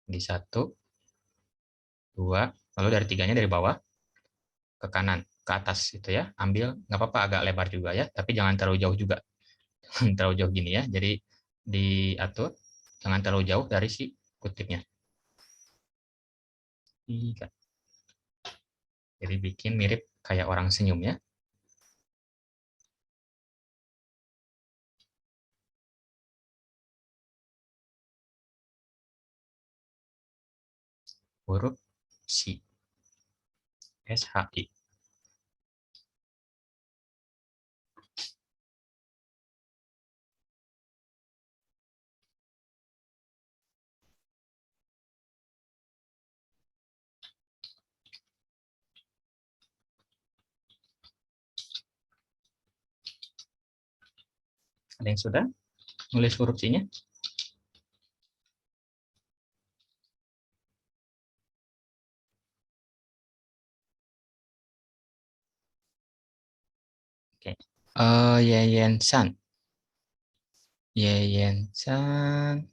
Di 1, 2, lalu dari 3-nya dari bawah ke kanan, ke atas itu ya. Ambil, nggak apa-apa agak lebar juga ya, tapi jangan terlalu jauh juga. Jangan terlalu jauh gini ya. Jadi diatur, jangan terlalu jauh dari si kutipnya. 3. Jadi bikin mirip kayak orang senyum ya. Huruf si, S-H-I. Ada yang sudah nulis huruf C-nya? Oke. Yeyen San. Yeyen San.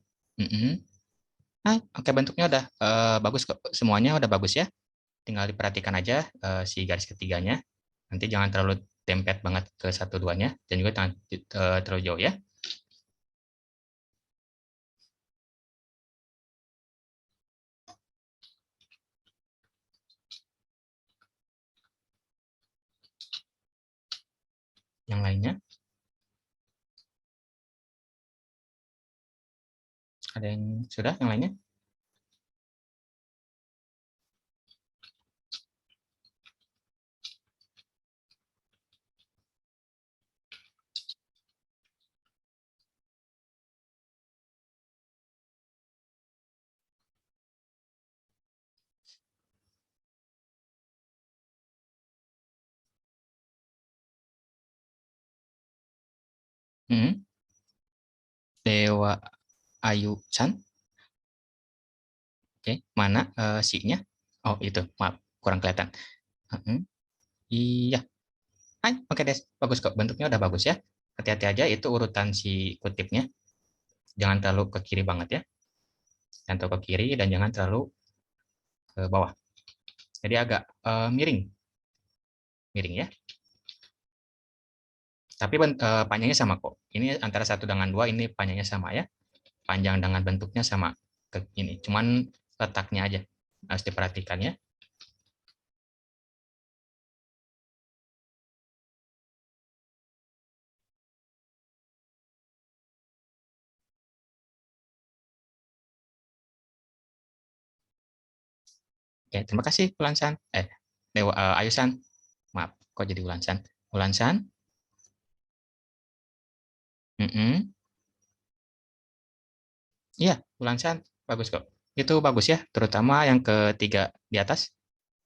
Oke, bentuknya udah bagus kok. Semuanya udah bagus ya. Tinggal diperhatikan aja si garis ketiganya. Nanti jangan terlalu dempet banget ke 1-2-nya dan juga jangan terlalu jauh ya. Yang lainnya? Ada yang sudah? Yang lainnya? Hmm. Dewa Ayu San. Oke, mana si-nya? Oh, itu. Maaf, kurang kelihatan. Iya. Oke deh. Bagus kok. Bentuknya udah bagus ya. Hati-hati aja itu urutan si kutipnya. Jangan terlalu ke kiri banget ya. Jangan terlalu ke kiri dan jangan terlalu ke bawah. Jadi agak miring. Miring ya. Tapi panjangnya sama kok. Ini antara 1 dengan 2 ini panjangnya sama ya. Panjang dengan bentuknya sama ke ini. Cuman letaknya aja harus diperhatikan ya. Oke, terima kasih Ulansan. Dewa Ayusan. Maaf, kok jadi Ulansan? Ulansan. Iya, Ulansan. Bagus kok. Itu bagus ya, terutama yang ketiga di atas.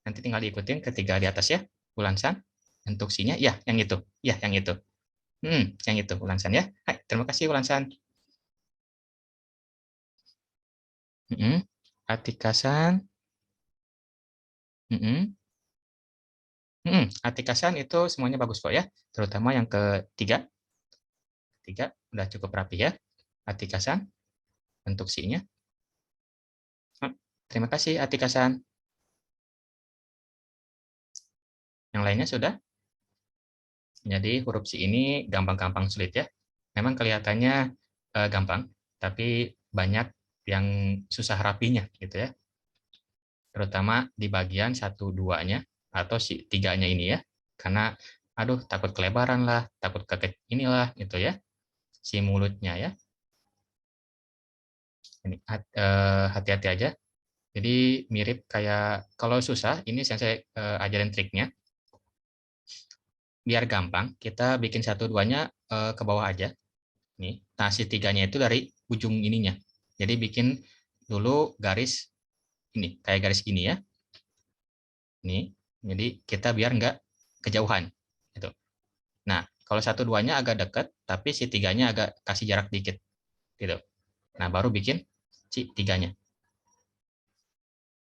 Nanti tinggal diikutin ketiga di atas ya. Ulansan. Instruksinya, ya, yang itu. Ya, yang itu. Yang itu, Ulansan ya. Hai, terima kasih Ulansan. Atikasan. Atikasan itu semuanya bagus kok ya. Terutama yang ketiga. Ketiga, udah cukup rapi ya. Atikasan. Bentuk C-nya. Terima kasih Atikasan. Yang lainnya sudah? Jadi huruf si ini gampang-gampang sulit ya. Memang kelihatannya gampang, tapi banyak yang susah rapinya gitu ya. Terutama di bagian 1-2-nya atau si 3-nya ini ya. Karena aduh takut kelebaran lah, takut ke inilah gitu ya. Si mulutnya ya. Ini hati-hati aja. Jadi mirip kayak kalau susah ini saya ajarin triknya. Biar gampang, kita bikin 1-2-nya ke bawah aja. Nih. Nah, si 3-nya itu dari ujung ininya. Jadi bikin dulu garis ini, kayak garis gini ya. Nih. Jadi kita biar nggak kejauhan. Gitu. Nah, kalau 1-2-nya agak dekat, tapi si 3-nya agak kasih jarak dikit. Gitu. Nah, baru bikin si 3-nya.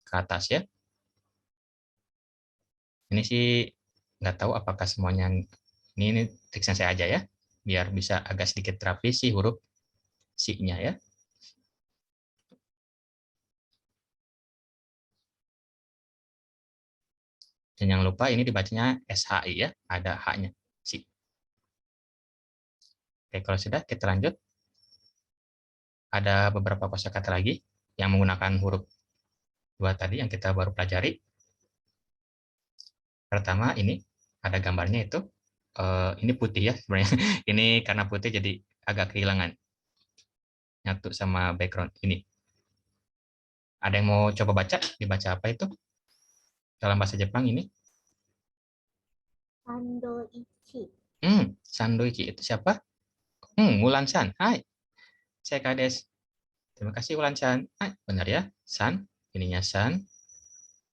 Ke atas ya. Ini sih nggak tahu apakah semuanya ini triknya saya aja ya. Biar bisa agak sedikit rapi si huruf si-nya ya. Dan jangan lupa ini dibacanya SHI ya, ada H-nya. Si. Oke, kalau sudah kita lanjut. Ada beberapa kosakata lagi yang menggunakan huruf 2 tadi yang kita baru pelajari. Pertama ini ada gambarnya itu. Ini putih ya sebenarnya. Ini karena putih jadi agak kehilangan. Nyatu sama background ini. Ada yang mau coba baca? Dibaca apa itu? Dalam bahasa Jepang ini? Sandoichi. Sandoichi itu siapa? Mulan-san. Hai, saya Kades. Terima kasih Wulan-san. Benar ya. San, ininya san.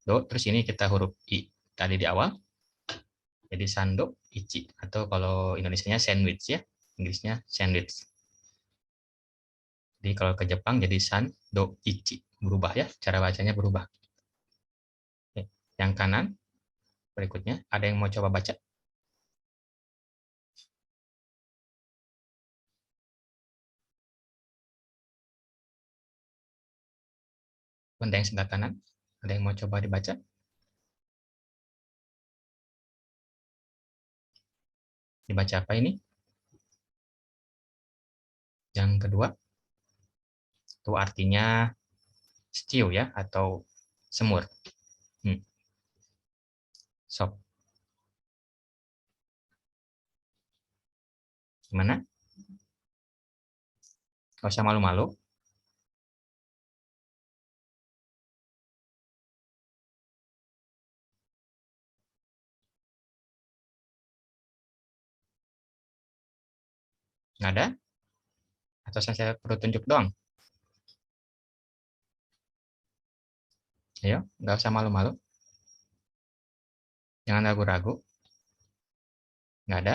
Do, terus ini kita huruf I tadi di awal. Jadi sando, ichi. Atau kalau Indonesianya sandwich ya. Inggrisnya sandwich. Jadi kalau ke Jepang jadi sando, ichi. Berubah ya. Cara bacanya berubah. Oke. Yang kanan, berikutnya. Ada yang mau coba baca? Benda yang sebelah kanan. Ada yang mau coba dibaca? Dibaca apa ini? Yang kedua, itu artinya stew ya, atau semur. Sop. Gimana? Gak usah malu-malu. Nggak ada? Atau saya perlu tunjuk doang? Ayo, nggak usah malu-malu. Jangan ragu-ragu. Nggak ada?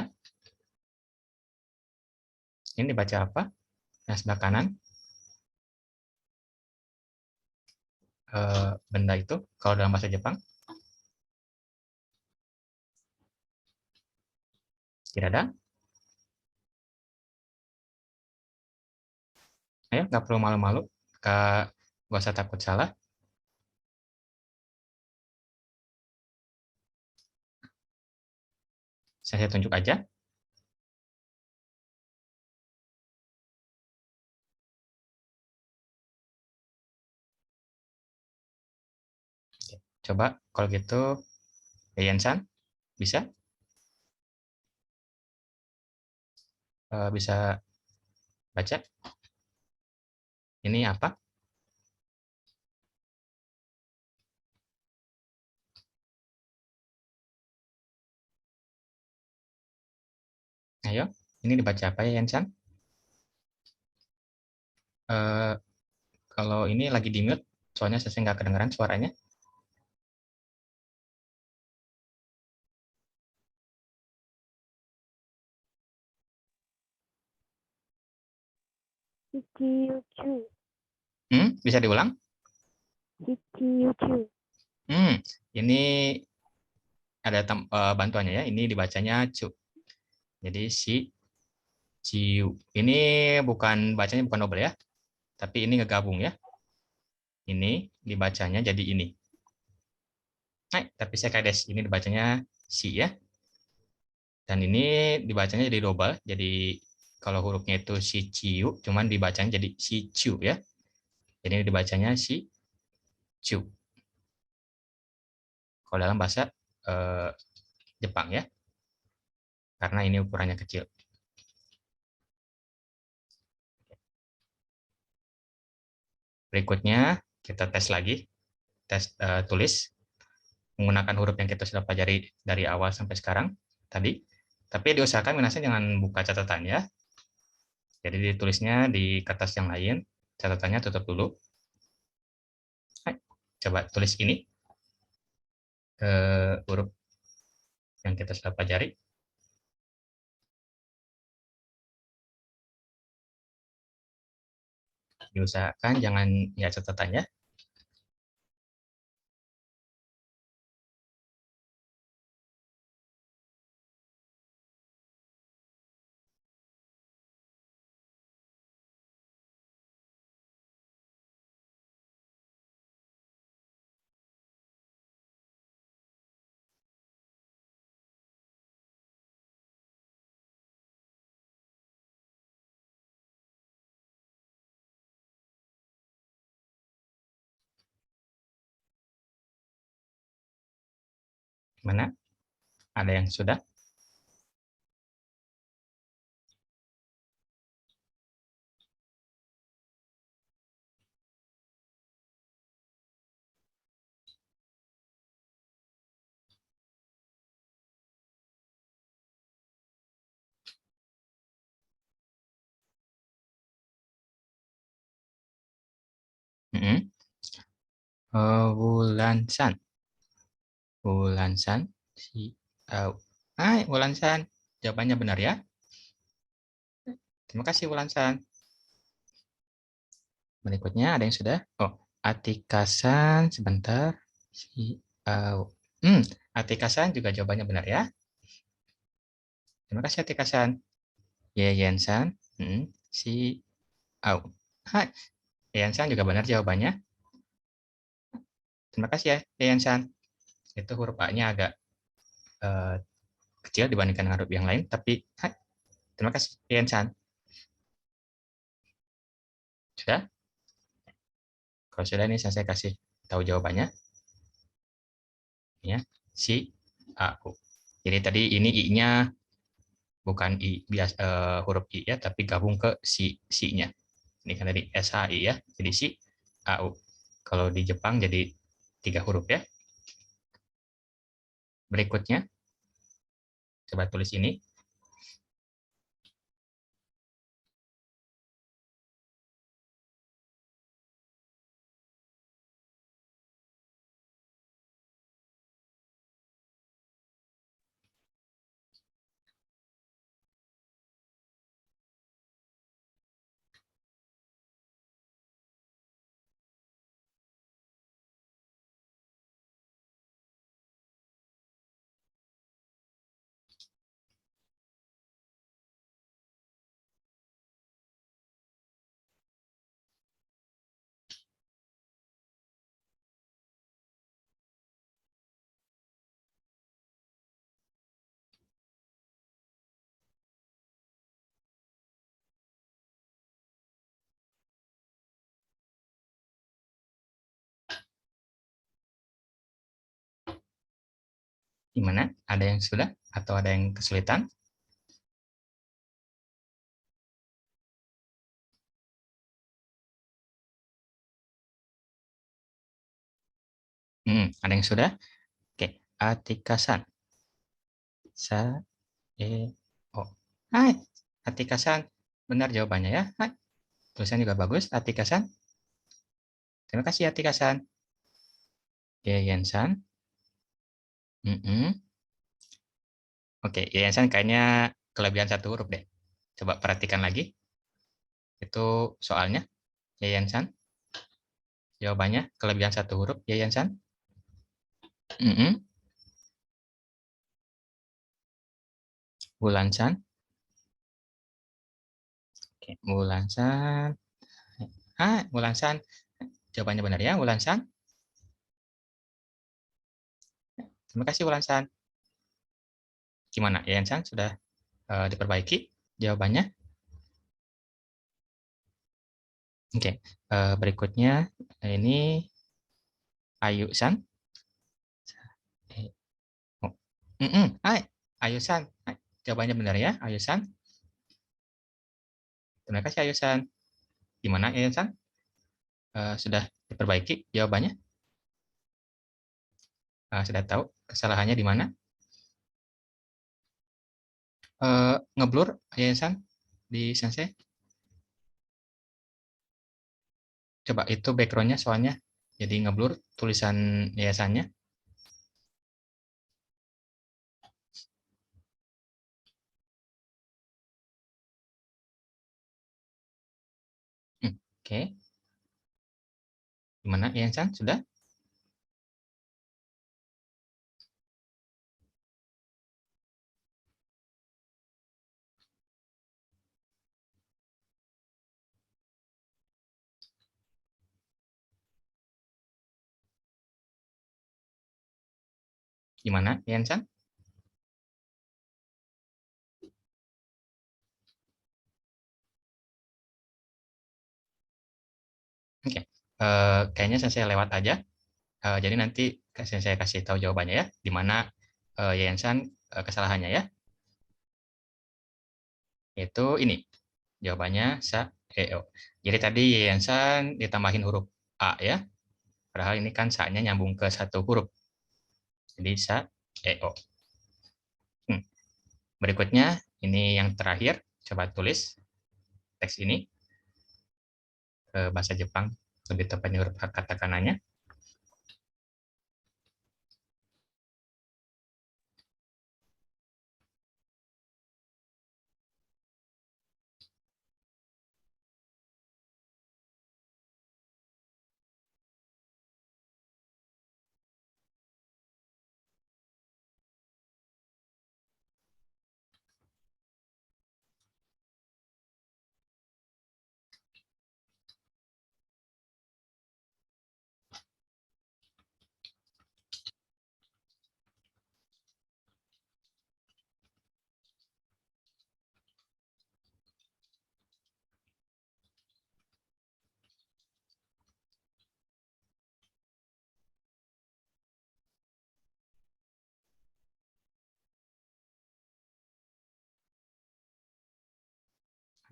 Ini dibaca apa? Yang sebelah kanan. Benda itu, kalau dalam bahasa Jepang. Tidak ada? Ayo, nggak perlu malu-malu. Nggak usah takut salah. Saya tunjuk aja. Coba, kalau gitu, Yayan-san, bisa? Bisa baca? Ini apa? Ayo, ini dibaca apa ya, Yayan-san? Kalau ini lagi di mute, soalnya saya nggak kedengeran suaranya. Ichiyuchu. Bisa diulang? Ichiyuchu. Ini ada bantuannya ya. Ini dibacanya cu. Jadi si ciu. Ini bacanya bukan double ya. Tapi ini ngegabung ya. Ini dibacanya jadi ini. Tapi saya kades. Ini dibacanya si ya. Dan ini dibacanya jadi double. Jadi kalau hurufnya itu si ciu, cuman dibacanya jadi si ciu ya. Jadi ini dibacanya si ciu. Kalau dalam bahasa Jepang ya. Karena ini ukurannya kecil. Berikutnya kita tes lagi. Tes tulis menggunakan huruf yang kita sudah pelajari dari awal sampai sekarang tadi. Tapi diusahakan Minasnya jangan buka catatan ya. Jadi ditulisnya di kertas yang lain, catatannya tutup dulu. Coba tulis ini ke huruf yang kita sudah pelajari. Diusahakan jangan lihat catatannya. Mana? Ada yang sudah? Wulansan. Wulansan. Hai, Wulansan. Jawabannya benar ya. Terima kasih, Wulansan. Berikutnya ada yang sudah? Oh, Atikasan. Sebentar. Atikasan juga jawabannya benar ya. Terima kasih, Atikasan. Yeyensan. Si Au. Hai, Yeyensan juga benar jawabannya. Terima kasih ya, Yeyensan. Itu huruf A-nya agak kecil dibandingkan dengan huruf yang lain, tapi hai, terima kasih, Yeyensan. Sudah? Kalau sudah ini saya kasih tahu jawabannya. Ya, si Au. Jadi tadi ini I-nya bukan I biasa huruf I ya, tapi gabung ke si-nya. Ini kan tadi SHI ya, jadi si AU. Kalau di Jepang jadi 3 huruf ya. Berikutnya, coba tulis ini. Gimana? Ada yang sudah atau ada yang kesulitan? Ada yang sudah? Oke, Atikasan. Sa, E, O. Hai, Atikasan. Benar jawabannya ya. Hai. Tulisan juga bagus, Atikasan. Terima kasih, Atikasan. Yeyensan. Oke, Yeyensan kayaknya kelebihan 1 huruf deh. Coba perhatikan lagi. Itu soalnya, Yeyensan. Jawabannya kelebihan 1 huruf, Yeyensan. Wulansan. Oke, Wulansan. Wulansan. Jawabannya benar ya, Wulansan. Terima kasih, Wulansan. Gimana, Yayan-san? Sudah diperbaiki jawabannya? Oke, berikutnya ini Ayu-san. Oh. Hai, Ayu-san. Jawabannya benar ya, Ayu-san. Terima kasih, Ayu-san. Gimana, Yayan-san? Sudah diperbaiki jawabannya? Sudah tahu kesalahannya di mana? Ngeblur, Yayan-san, di Sensei? Coba itu background-nya soalnya jadi ngeblur tulisan yayasannya. Oke. Gimana, Yayan-san? Sudah? Gimana, Yayan-san? Oke. Kayaknya saya lewat aja. Jadi nanti saya kasih tahu jawabannya ya, di mana Yayan-san kesalahannya ya. Itu ini. Jawabannya sa EO. Jadi tadi Yayan-san ditambahin huruf A ya. Padahal ini kan sa-nya nyambung ke satu huruf. Jadi sa EO. Berikutnya ini yang terakhir, coba tulis teks ini ke bahasa Jepang, lebih tepatnya huruf katakananya.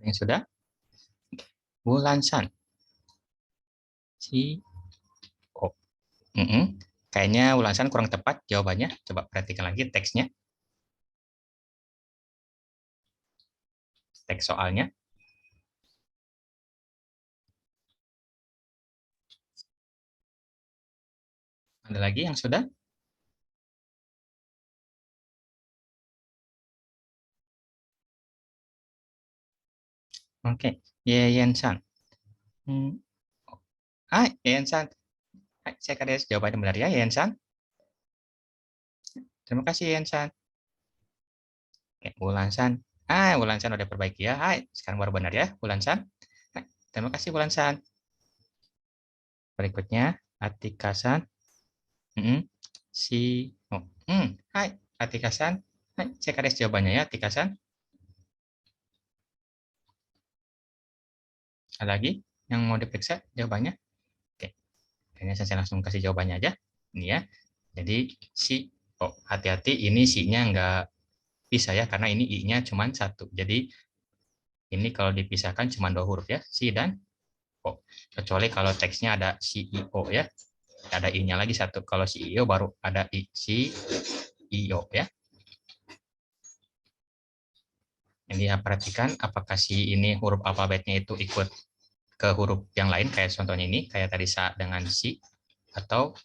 Yang sudah? Wulan-san. Si O. Kayaknya Wulan-san kurang tepat jawabannya. Coba perhatikan lagi teksnya. Teks soalnya. Ada lagi yang sudah? Oke, Yayan-san. Hai, Yayan-san. Hai, saya kades jawabannya benar ya, Yayan-san. Terima kasih, Yayan-san. Oke, Wulan-san. Wulan-san udah perbaiki ya. Hai, sekarang baru benar ya, Wulan-san. Terima kasih, Wulan-san. Berikutnya, Atika-san. Si Oh. Hai, Atika-san. Hai, saya kades jawabannya ya, Atika-san. Ada lagi yang mau diperiksa jawabannya? Oke, kayaknya saya langsung kasih jawabannya aja. Ini ya. Jadi si hati-hati ini si-nya nggak bisa ya, karena ini i-nya cuma satu. Jadi ini kalau dipisahkan cuma dua huruf ya, si dan o. Kecuali kalau teksnya ada CEO ya, ada i-nya lagi satu. Kalau CEO baru ada i, si IO ya. Jadi ya, perhatikan apakah si ini huruf alfabetnya itu ikut ke huruf yang lain kayak contohnya ini, kayak tadi sa dengan si, atau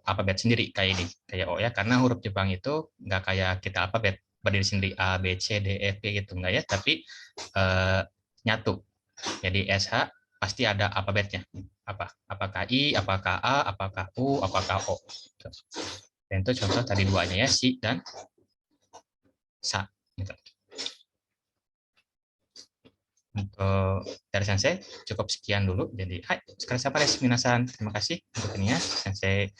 alfabet sendiri kayak ini, kayak O ya, karena huruf Jepang itu nggak kayak kita alfabet berdiri sendiri A, B, C, D, E, F, G gitu, enggak ya, tapi nyatu. Jadi SH pasti ada alfabetnya. Apakah I, apakah A, apakah U, apakah O. Dan itu contoh tadi duanya ya, si dan sa. Gitu. Untuk dari Sensei cukup sekian dulu. Jadi, sekarang siapa minasan. Terima kasih untuk ini ya. Sensei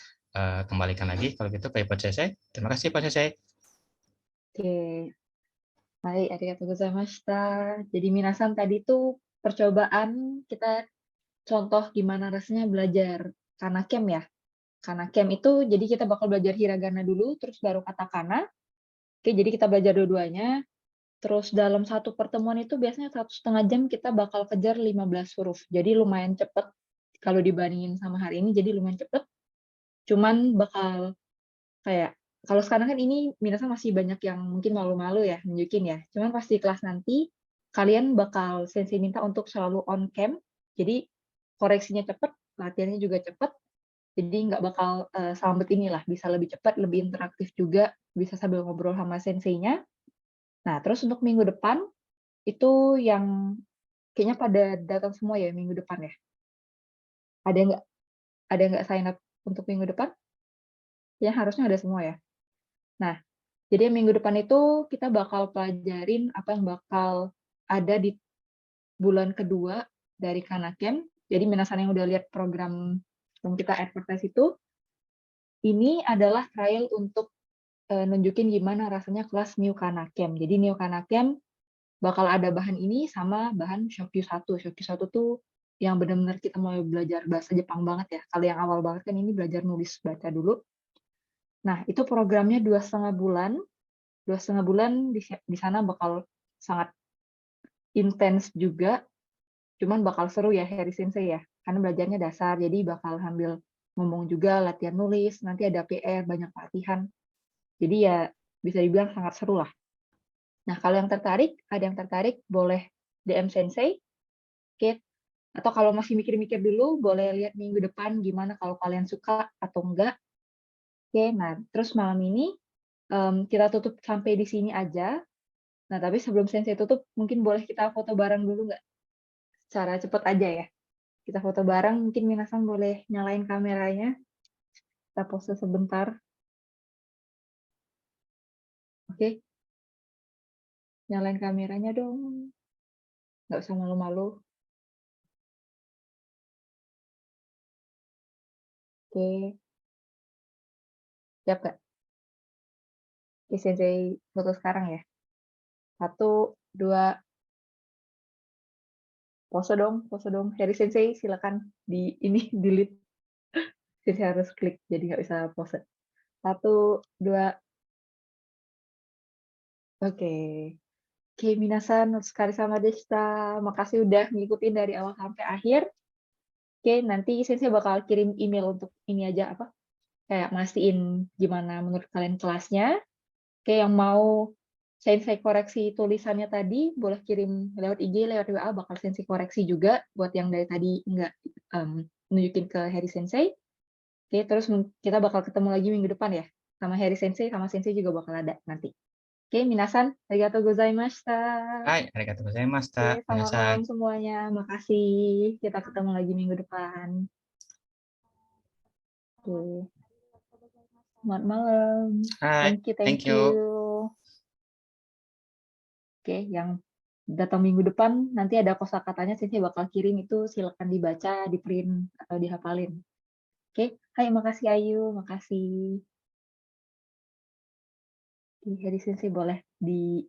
kembalikan lagi kalau gitu ke Pak Sensei. Terima kasih Pak Sensei. Oke. Baik, arigatou gozaimashita. Jadi minasan tadi tuh percobaan kita contoh gimana rasanya belajar Kanakem ya. Kanakem itu jadi kita bakal belajar hiragana dulu, terus baru katakana. Oke, jadi kita belajar dua-duanya. Terus dalam satu pertemuan itu biasanya 1,5 jam kita bakal kejar 15 huruf. Jadi lumayan cepet kalau dibandingin sama hari ini, jadi lumayan cepet. Cuman bakal kayak kalau sekarang kan ini minasan masih banyak yang mungkin malu-malu ya nunjukin ya. Cuman pas di kelas nanti kalian bakal sensei minta untuk selalu on cam. Jadi koreksinya cepet, latihannya juga cepet. Jadi nggak bakal sambet inilah, bisa lebih cepat, lebih interaktif juga, bisa sambil ngobrol sama senseinya. Nah, terus untuk minggu depan itu yang kayaknya pada datang semua ya minggu depan ya? Ada nggak sign up untuk minggu depan? Ya harusnya ada semua ya. Nah, jadi minggu depan itu kita bakal pelajarin apa yang bakal ada di bulan kedua dari Kanakem. Jadi minasan yang udah lihat program yang kita advertise itu, ini adalah trial untuk nunjukin gimana rasanya kelas New Kanakem. Jadi New Kanakem bakal ada bahan ini sama bahan Shokyu 1. Shokyu 1 tuh yang benar-benar kita mau belajar bahasa Jepang banget ya. Kalau yang awal banget kan ini belajar nulis baca dulu. Nah, itu programnya 2,5 bulan. 2,5 bulan di sana bakal sangat intens juga. Cuman bakal seru ya Harry Sensei ya. Karena belajarnya dasar, jadi bakal sambil ngomong juga, latihan nulis, nanti ada PR, banyak latihan. Jadi ya bisa dibilang sangat seru lah. Nah, kalau yang tertarik, ada yang tertarik boleh DM Sensei. Oke, atau kalau masih mikir-mikir dulu, boleh lihat minggu depan gimana kalau kalian suka atau enggak. Oke, nah terus malam ini kita tutup sampai di sini aja. Nah, tapi sebelum Sensei tutup, mungkin boleh kita foto bareng dulu nggak? Secara cepet aja ya. Kita foto bareng, mungkin minasan boleh nyalain kameranya. Kita pose sebentar. Oke, nyalain kameranya dong. Nggak usah malu-malu. Oke, siap nggak? Oke, Sensei foto sekarang ya. 1, 2, pose dong. Harry Sensei silakan di ini delete. Sensei harus klik, jadi nggak bisa pose. 1, 2, oke. Oke, minasan, otsukare-sama deshita. Makasih udah ngikutin dari awal sampai akhir. Oke, nanti Sensei bakal kirim email untuk ini aja apa? Kayak mastiin gimana menurut kalian kelasnya. Oke, yang mau Sensei koreksi tulisannya tadi, boleh kirim lewat IG, lewat WA, bakal Sensei koreksi juga buat yang dari tadi nggak nunjukin ke Harry Sensei. Oke, terus kita bakal ketemu lagi minggu depan ya. Sama Harry Sensei, sama Sensei juga bakal ada nanti. Oke, minasan, arigatou gozaimashita. Hai, arigatou gozaimashita. Oke, selamat Minasan. malam semuanya. Makasih. Kita ketemu lagi minggu depan. Oke. Selamat malam. Hai, Thank you. Oke, yang datang minggu depan nanti ada kosakatanya Sensei bakal kirim itu silakan dibaca, di print atau dihafalin. Oke, hai makasih Ayu, makasih. Harry Sensei boleh di